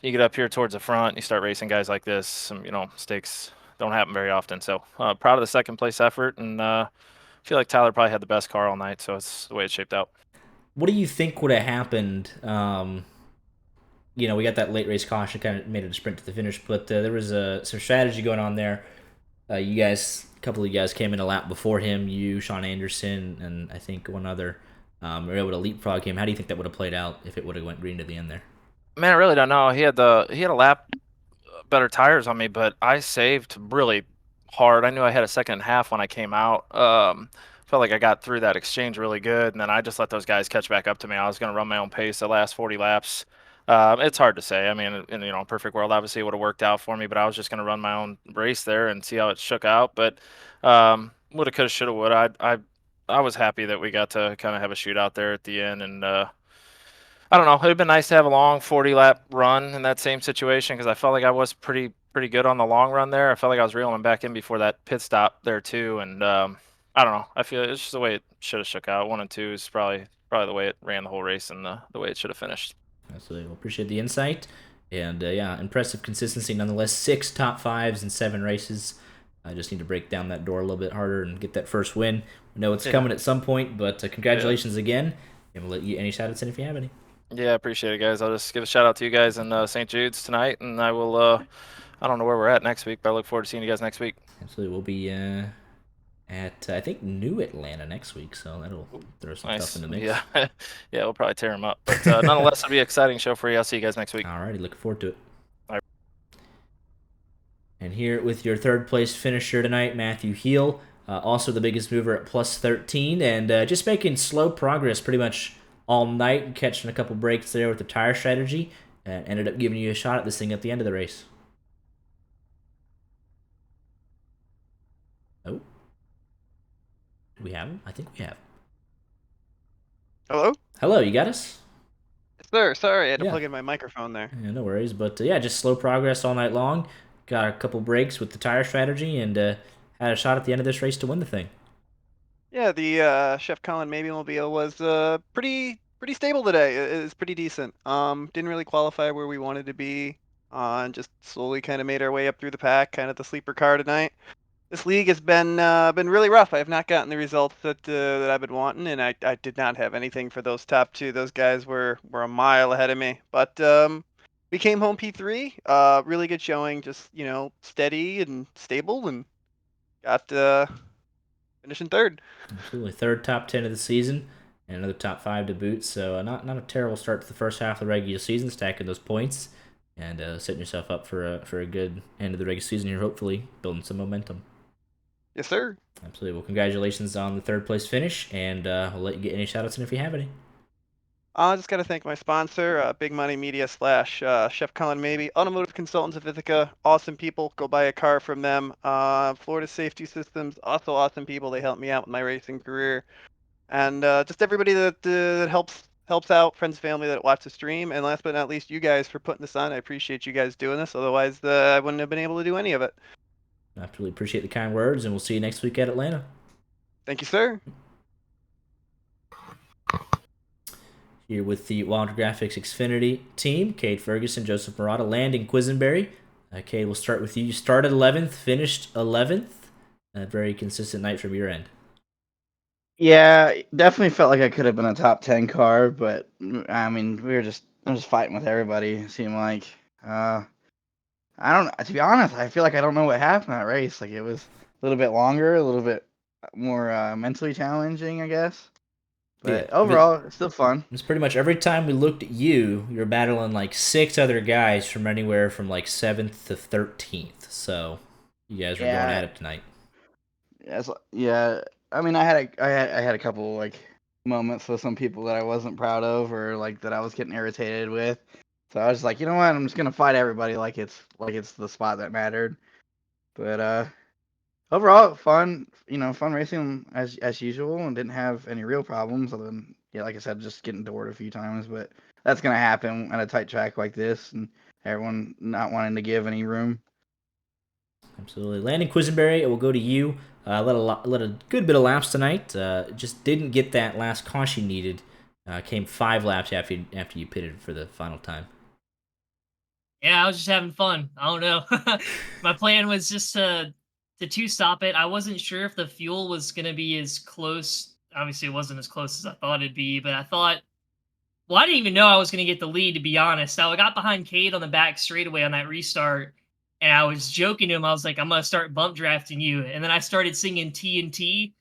you get up here towards the front, you start racing guys like this. Some mistakes don't happen very often. So proud of the second place effort, and feel like Tyler probably had the best car all night. So it's the way it shaped out. What do you think would have happened? We got that late race caution, kind of made it a sprint to the finish, but there was some strategy going on there. A couple of you guys came in a lap before him. You, Sean Anderson, and I think one other were able to leapfrog him. How do you think that would have played out if it would have went green to the end there? Man, I really don't know. He had a lap better tires on me, but I saved really hard. I knew I had a second and a half when I came out. Felt like I got through that exchange really good, and then I just let those guys catch back up to me. I was going to run my own pace the last 40 laps. It's hard to say. I mean, in a perfect world, obviously it would have worked out for me, but I was just going to run my own race there and see how it shook out. But woulda, coulda, shoulda, woulda. I was happy that we got to kind of have a shootout there at the end, and I don't know. It'd been nice to have a long 40 lap run in that same situation because I felt like I was pretty good on the long run there. I felt like I was reeling back in before that pit stop there too, and I don't know. I feel it's just the way it should have shook out. 1 and 2 is probably the way it ran the whole race and the way it should have finished. Absolutely. Well, appreciate the insight. And yeah, impressive consistency nonetheless. 6 top 5s in 7 races. I just need to break down that door a little bit harder and get that first win. We know it's coming at some point, but congratulations again. And we'll let you any shout outs in if you have any. Yeah, appreciate it, guys. I'll just give a shout out to you guys in St. Jude's tonight, and I will. I don't know where we're at next week, but I look forward to seeing you guys next week. Absolutely. We'll be at, I think, New Atlanta next week, so that'll throw some Nice. stuff in the mix. Yeah, yeah, we'll probably tear them up. But nonetheless, it'll be an exciting show for you. I'll see you guys next week. Alrighty, looking forward to it. All right. And here with your third place finisher tonight, Matthew Heel, also the biggest mover at plus 13, and just making slow progress pretty much all night, catching a couple breaks there with the tire strategy, and ended up giving you a shot at this thing at the end of the race. Oh. Do we have him? I think we have him. Hello? Hello, you got us? Sir, sorry, I had to Yeah. plug in my microphone there. Yeah, no worries. But yeah, just slow progress all night long. Got a couple breaks with the tire strategy, and had a shot at the end of this race to win the thing. Yeah, the Chef Colin Maybe Mobile was pretty stable today. It's pretty decent. Didn't really qualify where we wanted to be. And just slowly kind of made our way up through the pack, kind of the sleeper car tonight. This league has been really rough. I have not gotten the results that I've been wanting, and I did not have anything for those top two. Those guys were a mile ahead of me. But we came home P3. Really good showing. Just steady and stable, and got finishing third. Absolutely, third top 10 of the season, and another top 5 to boot. So not a terrible start to the first half of the regular season, stacking those points and setting yourself up for a good end of the regular season here. Hopefully, building some momentum. Yes, sir. Absolutely. Well, congratulations on the third place finish, and I'll let you get any shout outs in if you have any. I just got to thank my sponsor, Big Money Media / Chef Colin Maybe, Automotive Consultants of Ithaca. Awesome people. Go buy a car from them. Florida Safety Systems, also awesome people. They helped me out with my racing career. And just everybody that helps out, friends, family that watch the stream. And last but not least, you guys for putting this on. I appreciate you guys doing this. Otherwise, I wouldn't have been able to do any of it. Absolutely appreciate the kind words, and we'll see you next week at Atlanta. Thank you, sir. Here with the Wild Graphics Xfinity team, Cade Ferguson, Joseph Murata, Landon Quisenberry. Cade, we'll start with you. You started 11th, finished 11th. A very consistent night from your end. Yeah, definitely felt like I could have been a top 10 car, but I mean, I'm just fighting with everybody. It seemed like, I don't, to be honest, I feel like I don't know what happened that race. Like it was a little bit longer, a little bit more mentally challenging, I guess. But overall, it's still fun. It's pretty much every time we looked at you, you're battling like 6 other guys from anywhere from like 7th to 13th. So you guys were going at it tonight. Yeah. I mean, I had a couple like moments with some people that I wasn't proud of, or like that I was getting irritated with. So I was like, you know what? I'm just gonna fight everybody like it's the spot that mattered. But overall, fun. Fun racing as usual, and didn't have any real problems other than like I said, just getting bored a few times. But that's gonna happen at a tight track like this, and everyone not wanting to give any room. Absolutely. Landon Quisenberry, it will go to you. Let a good bit of laps tonight. Just didn't get that last caution needed. Came 5 laps after you pitted for the final time. Yeah, I was just having fun. I don't know. My plan was just to two-stop it. I wasn't sure if the fuel was going to be as close. Obviously, it wasn't as close as I thought it'd be, but I thought, well, I didn't even know I was going to get the lead, to be honest. I got behind Cade on the back straightaway on that restart, and I was joking to him. I was like, I'm going to start bump drafting you. And then I started singing TNT,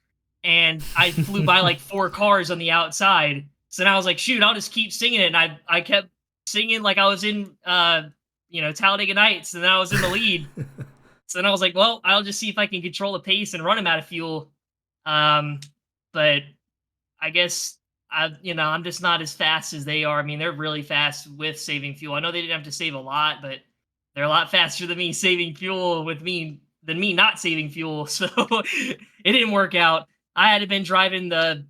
and I flew by like 4 cars on the outside. So then I was like, shoot, I'll just keep singing it. And I kept singing like I was in, Talladega Nights, and then I was in the lead. So then I was like, well, I'll just see if I can control the pace and run him out of fuel. But I guess I'm just not as fast as they are. I mean, they're really fast with saving fuel. I know they didn't have to save a lot, but they're a lot faster than me saving fuel than me not saving fuel. So it didn't work out. I had to been driving a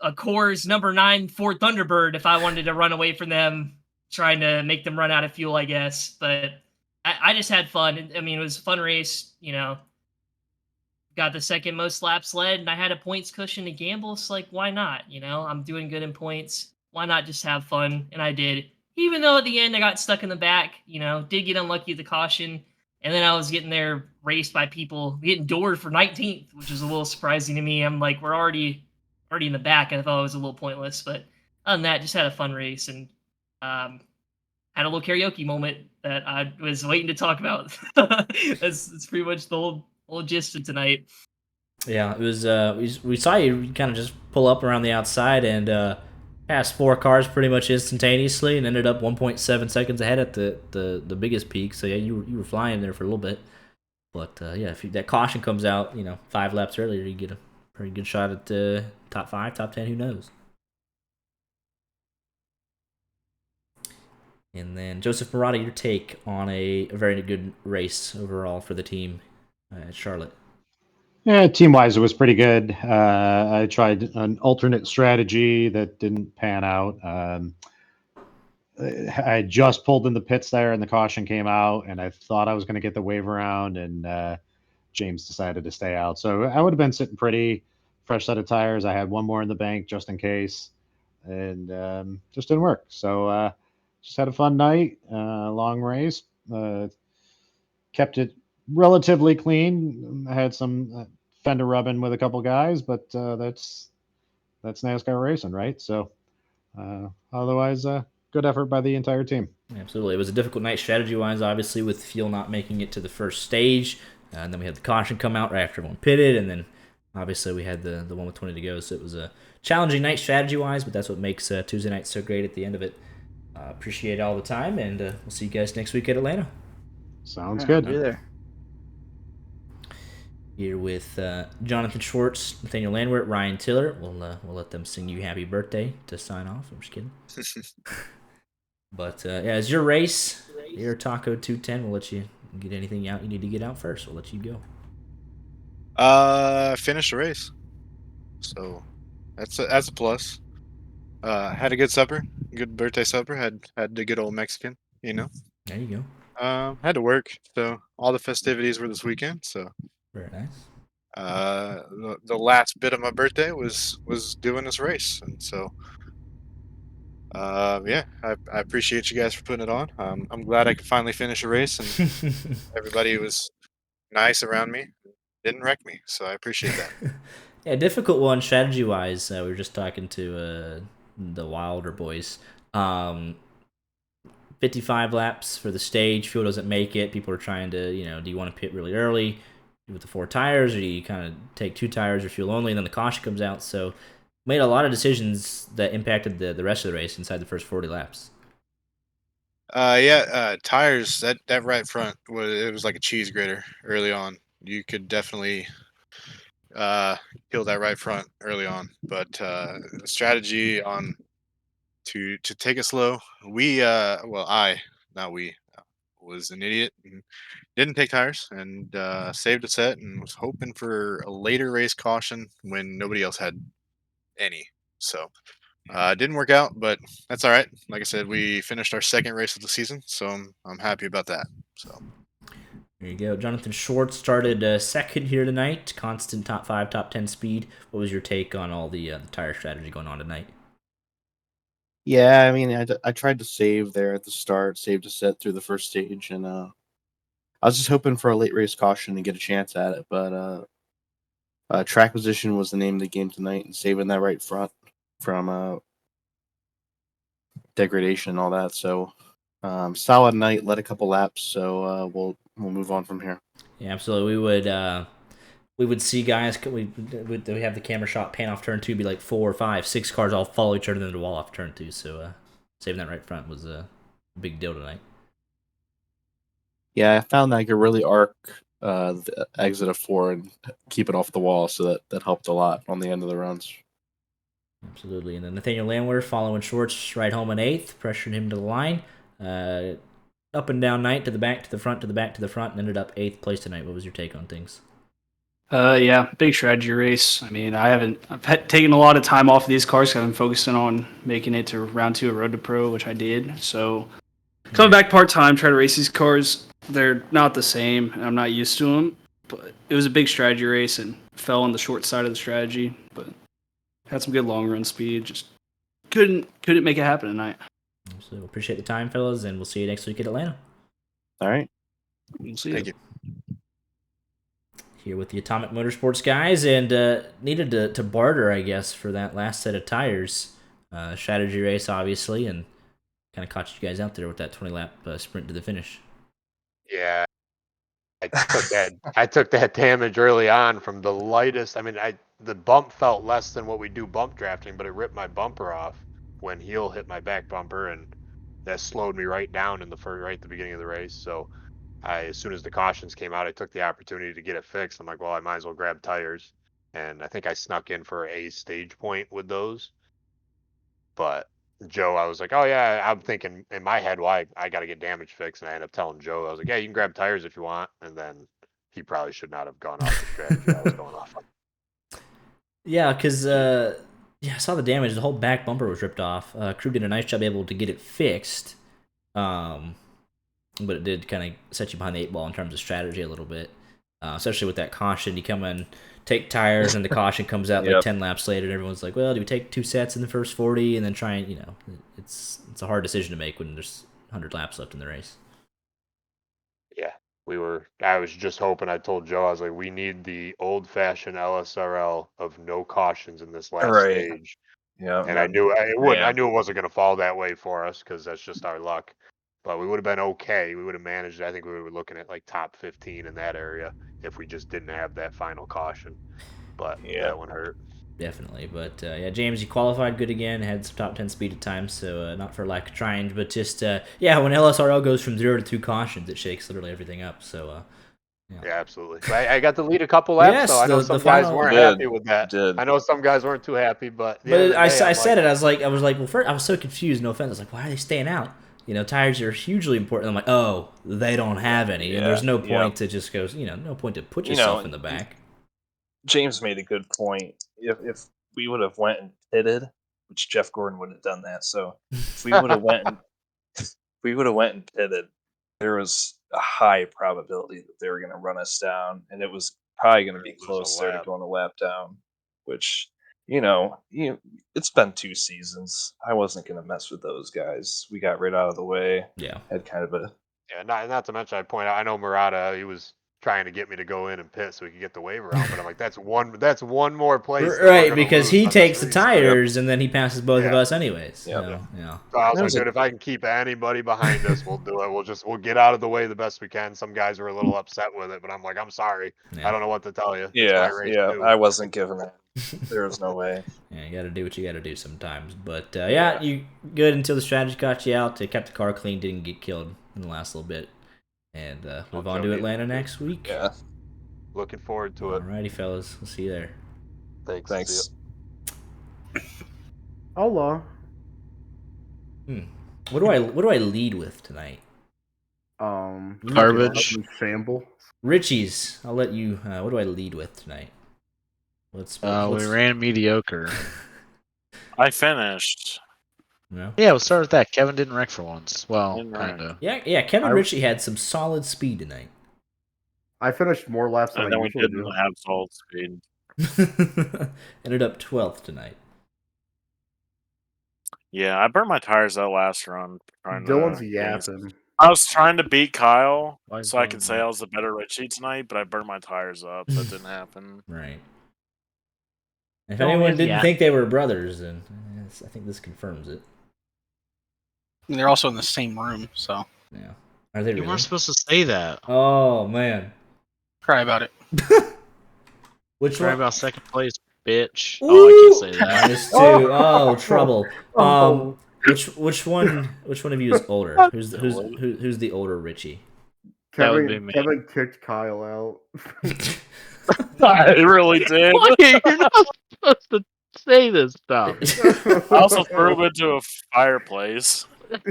Coors number 9 Ford Thunderbird if I wanted to run away from them, trying to make them run out of fuel, I guess. But I just had fun. I mean, it was a fun race. Got the second most laps led, and I had a points cushion to gamble. So, like, why not? I'm doing good in points. why not just have fun? And I did. Even though at the end I got stuck in the back, did get unlucky with the caution. And then I was getting there raced by people, getting doored for 19th, which is a little surprising to me. I'm like, we're already in the back. I thought it was a little pointless. But other than that, just had a fun race and had a little karaoke moment that I was waiting to talk about. That's pretty much the whole gist of tonight. Yeah, it was. We saw you kind of just pull up around the outside and passed 4 cars pretty much instantaneously, and ended up 1.7 seconds ahead at the biggest peak. So yeah, you were flying there for a little bit. But yeah, if that caution comes out, 5 laps earlier, you get a pretty good shot at top 5, top 10. Who knows? And then Joseph Murata, your take on a very good race overall for the team at Charlotte. Yeah, team-wise, it was pretty good. I tried an alternate strategy that didn't pan out. I had just pulled in the pits there, and the caution came out, and I thought I was going to get the wave around, and James decided to stay out. So I would have been sitting pretty. Fresh set of tires. I had one more in the bank just in case, and just didn't work. So just had a fun night, long race. Kept it relatively clean. I had some fender rubbing with a couple guys, but that's NASCAR racing, right? So otherwise, good effort by the entire team. Absolutely. It was a difficult night strategy-wise, obviously, with fuel not making it to the first stage. And then we had the caution come out right after everyone pitted, and then obviously we had the one with 20 to go. So it was a challenging night strategy-wise, but that's what makes Tuesday night so great at the end of it. Appreciate all the time, and we'll see you guys next week at Atlanta. Sounds Yeah, good. be there. Here with Jonathan Schwartz, Nathaniel Landwehr, Ryan Tiller. We'll let them sing you happy birthday to sign off. I'm just kidding. But yeah, as your race, your Taco 210, we'll let you get anything out you need to get out first. We'll let you go. Finished the race, so that's a plus. Had a good supper, good birthday supper. Had the good old Mexican, There you go. Had to work, so all the festivities were this weekend. So Very nice. the last bit of my birthday was doing this race, and so yeah, I appreciate you guys for putting it on. I'm glad I could finally finish a race, and everybody was nice around me, didn't wreck me, so I appreciate that. Yeah, difficult one strategy wise. We were just talking to the Wilder boys. 55 laps for the stage. Fuel doesn't make it. People are trying to, do you want to pit really early with the 4 tires, or do you kind of take 2 tires or fuel only, and then the caution comes out? So made a lot of decisions that impacted the rest of the race inside the first 40 laps. Tires, that right front was like a cheese grater early on. You could definitely kill that right front early on, but the strategy on to take it slow. I, not we, was an idiot and didn't take tires and saved a set and was hoping for a later race caution when nobody else had any. So didn't work out, but that's all right. Like I said, we finished our second race of the season, so I'm happy about that. So There you go. Jonathan Schwartz started second here tonight. Constant top 5, top 10 speed. What was your take on all the tire strategy going on tonight? Yeah, I mean, I tried to save there at the start, saved a set through the first stage, and I was just hoping for a late race caution to get a chance at it. But track position was the name of the game tonight, and saving that right front from degradation and all that. So solid night, led a couple laps, so we'll move on from here. Yeah, absolutely. We would see guys. We have the camera shot pan off turn 2, be like 4, 5, 6 cars all follow each other, then the wall off turn 2. So saving that right front was a big deal tonight. Yeah, I found that I could really arc the exit of 4 and keep it off the wall, so that helped a lot on the end of the runs. Absolutely. And then Nathaniel Landwehr following Schwartz right home in 8th, pressuring him to the line. Up and down night, to the back, to the front, to the back, to the front, and ended up 8th place tonight. What was your take on things? Yeah, big strategy race. I mean, I've taken a lot of time off of these cars. I've been focusing on making it to round 2 of Road to Pro, which I did. So coming back part-time, try to race these cars. They're not the same, and I'm not used to them. But it was a big strategy race and fell on the short side of the strategy. But had some good long run speed. Just couldn't make it happen tonight. So appreciate the time, fellas, and we'll see you next week at Atlanta. All right. We'll see Thank you. Here with the Atomic Motorsports guys, and needed to barter, I guess, for that last set of tires. Strategy race, obviously, and kind of caught you guys out there with that 20-lap sprint to the finish. Yeah, I took that damage early on from the lightest. I mean, the bump felt less than what we do bump drafting, but it ripped my bumper off when heel hit my back bumper, and that slowed me right down in the right at the beginning of the race. So as soon as the cautions came out, I took the opportunity to get it fixed. I'm like, well, I might as well grab tires, and I think I snuck in for a stage point with those. But Joe, I was like, oh yeah, I'm thinking in my head, well, I got to get damage fixed, and I ended up telling Joe, I was like, yeah, you can grab tires if you want, and then he probably should not have gone off the strategy I was going off of. Yeah, because I saw the damage. The whole back bumper was ripped off. Crew did a nice job able to get it fixed, but it did kind of set you behind the 8 ball in terms of strategy a little bit, especially with that caution. You come in, take tires, and the caution comes out like 10 laps later, and everyone's like, well, do we take 2 sets in the first 40 and then try and, it's a hard decision to make when there's 100 laps left in the race. Yeah, I was just hoping. I told Joe, I was like, we need the old-fashioned LSRL of no cautions in this last stage. Yeah, and I knew it wouldn't. I knew it wasn't going to fall that way for us because that's just our luck. But we would have been okay. We would have managed. I think we were looking at like top 15 in that area if we just didn't have that final caution. But that one hurt. Definitely. But James, you qualified good again. Had some top 10 speed at times, so not for lack of trying, but just when LSRL goes from 0 to 2 cautions, it shakes literally everything up. So. Yeah, absolutely. I got to lead a couple laps, so I know some guys weren't happy with that. I know some guys weren't too happy, but I said it. I was like, well, first I was so confused. No offense. I was like, why are they staying out? Tires are hugely important. I'm like, oh, they don't have any, and there's no point to just go. No point to put yourself in the back. James made a good point. If we would have went and pitted, which Jeff Gordon would have done that. So if we would have went and pitted, there was a high probability that they were going to run us down, and it was probably going to be close there to going a lap down. Which it's been 2 seasons. I wasn't going to mess with those guys. We got right out of the way. Yeah, had kind of a not to mention, I point out, I know Murata, he was trying to get me to go in and pit so we could get the waiver out, but I'm like, that's one more place, right? Because he takes the tires and then he passes both of us anyways. So I was like, dude, if I can keep anybody behind us, we'll do it. We'll get out of the way the best we can. Some guys were a little upset with it, but I'm like, I'm sorry, I don't know what to tell you. I wasn't giving it. There was no way. Yeah, you got to do what you got to do sometimes. But you good until the strategy got you out. They kept the car clean, didn't get killed in the last little bit. And move on to Atlanta next week. Yeah. Looking forward to it. Alrighty, fellas. We'll see you there. Thanks. Hola. What do I lead with tonight? Garbage. Shamble. Richie's. I'll let you. What do I lead with tonight? We ran mediocre. I finished. No. Yeah, we'll start with that. Kevin didn't wreck for once. Well, kind of. Yeah. Kevin Ritchie had some solid speed tonight. I finished more laps than I usually do. We didn't have solid speed. Ended up 12th tonight. Yeah, I burned my tires that last run. Dylan's yapping. I was trying to beat Kyle so I could say I was the better Richie tonight, but I burned my tires up. That didn't happen. Right. If anyone didn't think they were brothers, then I think this confirms it. And they're also in the same room, so. Yeah. Are they really? You weren't supposed to say that. Oh, man. Cry about it. Which Cry one? about second place, bitch. Ooh! Oh, I can't say that. Minus 2. Oh, trouble. Which one of you is older? Who's the older Richie? Kevin kicked Kyle out. I really did. You're not supposed to say this stuff. I also threw him into a fireplace.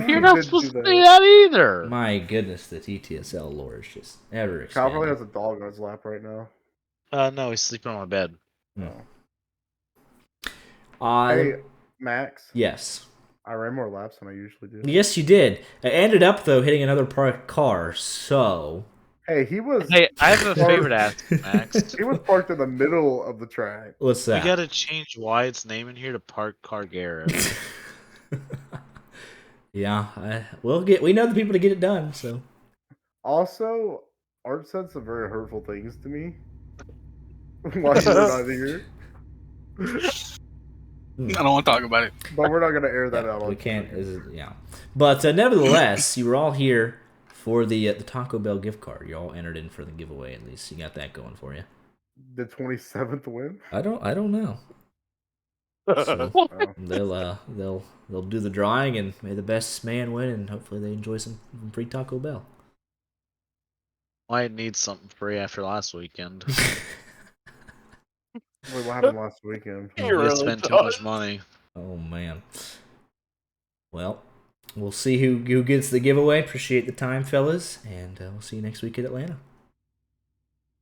You're not supposed to say that either. My goodness, the TTSL lore is just ever expanding. Kyle probably has a dog on his lap right now. No, he's sleeping on my bed. Hey, Max. Yes. I ran more laps than I usually do. Yes, you did. I ended up though hitting another parked car. So. Hey, he was. Hey, I have a favorite ask, Max. He was parked in the middle of the track. What's that? You got to change Wyatt's name in here to Park Car Garrett. Yeah, we know the people to get it done. So Also, Art said some very hurtful things to me while you were not here. I don't want to talk about it. But we're not going to air that out on we can't. stream. Yeah, but nevertheless, you were all here for the Taco Bell gift card. You all entered in for the giveaway. At least you got that going for you. The 27th win? I don't know. So they'll do the drawing, and may the best man win, and hopefully they enjoy some free Taco Bell. Might need something free after last weekend. Wait, what happened last weekend? You really spent too much money. Oh man. Well, we'll see who gets the giveaway. Appreciate the time, fellas, and we'll see you next week at Atlanta.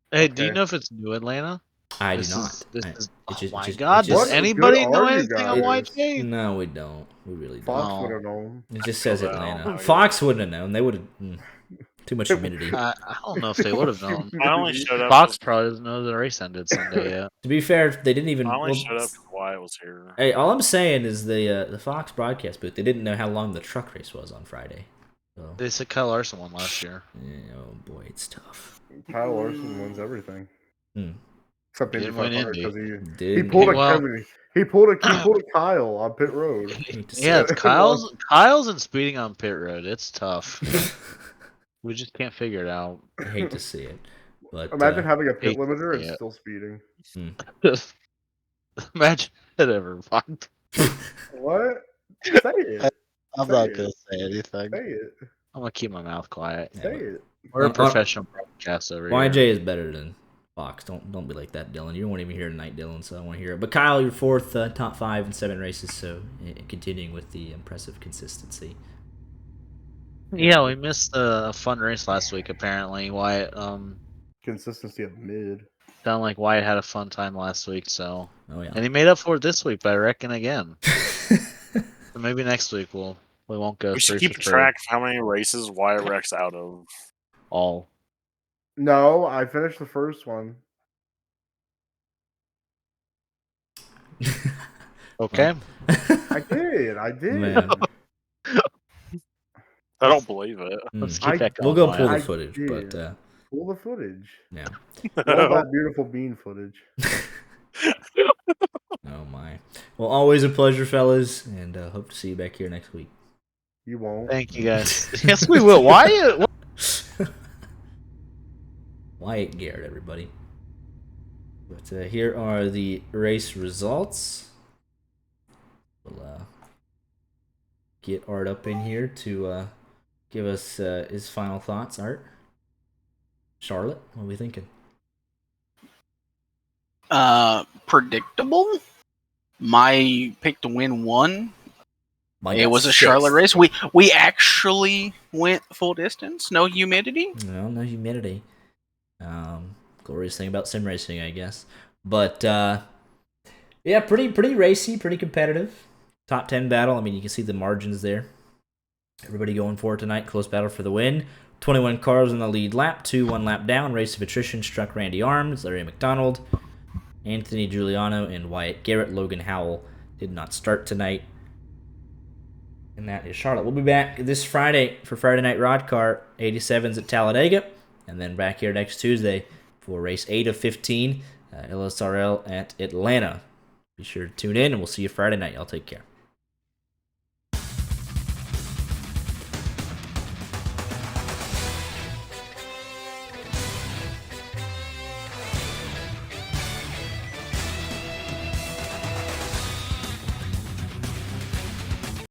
Hey, do you know if it's new Atlanta? I do not. Oh my God! Does anybody know anything on YJ? No, we don't. We really don't. Fox would have known. It just says Atlanta. Fox wouldn't have known. They would have. Too much humidity. I don't know if they would have known. I only showed up. Fox probably doesn't know the race ended Sunday yet. To be fair, they didn't even. I only showed up because Wyatt was here. Hey, all I'm saying is the Fox broadcast booth. They didn't know how long the truck race was on Friday. So. They said Kyle Larson won last year. Yeah, oh boy, it's tough. Kyle Larson wins everything. Except Didn't win 8500 Indy. because he pulled he pulled a Kyle on pit road. Yeah, it's Kyle's and speeding on pit road. It's tough. We just can't figure it out. I hate to see it, but imagine having a pit limiter and still speeding. Imagine it ever. What? Say it. I'm not gonna say anything. Say it. I'm gonna keep my mouth quiet. Say it. We're a professional broadcast over here. YJ is better than Fox. Don't be like that, Dylan. You don't want to even hear tonight, Dylan. So I want to hear it. But Kyle, you're fourth, top 5 in 7 races. So continuing with the impressive consistency. Yeah, we missed a fun race last week. Apparently, Wyatt. Consistency of mid. Sound like Wyatt had a fun time last week. So. Oh yeah. And he made up for it this week by wrecking again. So maybe next week we won't go. We should keep track of how many races Wyatt wrecks out of. All. No, I finished the first one. Okay. I did. Man. I don't believe it. Let's keep that going. We'll go pull the footage, but pull the footage. Yeah. All that beautiful bean footage. Oh my. Well, always a pleasure, fellas, and hope to see you back here next week. You won't. Thank you, guys. Yes, we will. Wyatt. Wyatt Garrett, everybody. But here are the race results. We'll get Art up in here to give us his final thoughts. Art? Charlotte, what are we thinking? Predictable. My pick to win won. It was a 6th. Charlotte race. We actually went full distance. No humidity. No humidity. Glorious thing about sim racing, I guess. But yeah, pretty racy, pretty competitive. Top 10 battle. I mean, you can see the margins there. Everybody going for it tonight. Close battle for the win. 21 cars in the lead lap. 1 lap down. Race of attrition struck Randy Arms, Larry McDonald, Anthony Giuliano, and Wyatt Garrett. Logan Howell did not start tonight. And that is Charlotte. We'll be back this Friday for Friday Night Rod Car 87s at Talladega. And then back here next Tuesday for race 8 of 15, LSRL at Atlanta. Be sure to tune in, and we'll see you Friday night. Y'all take care.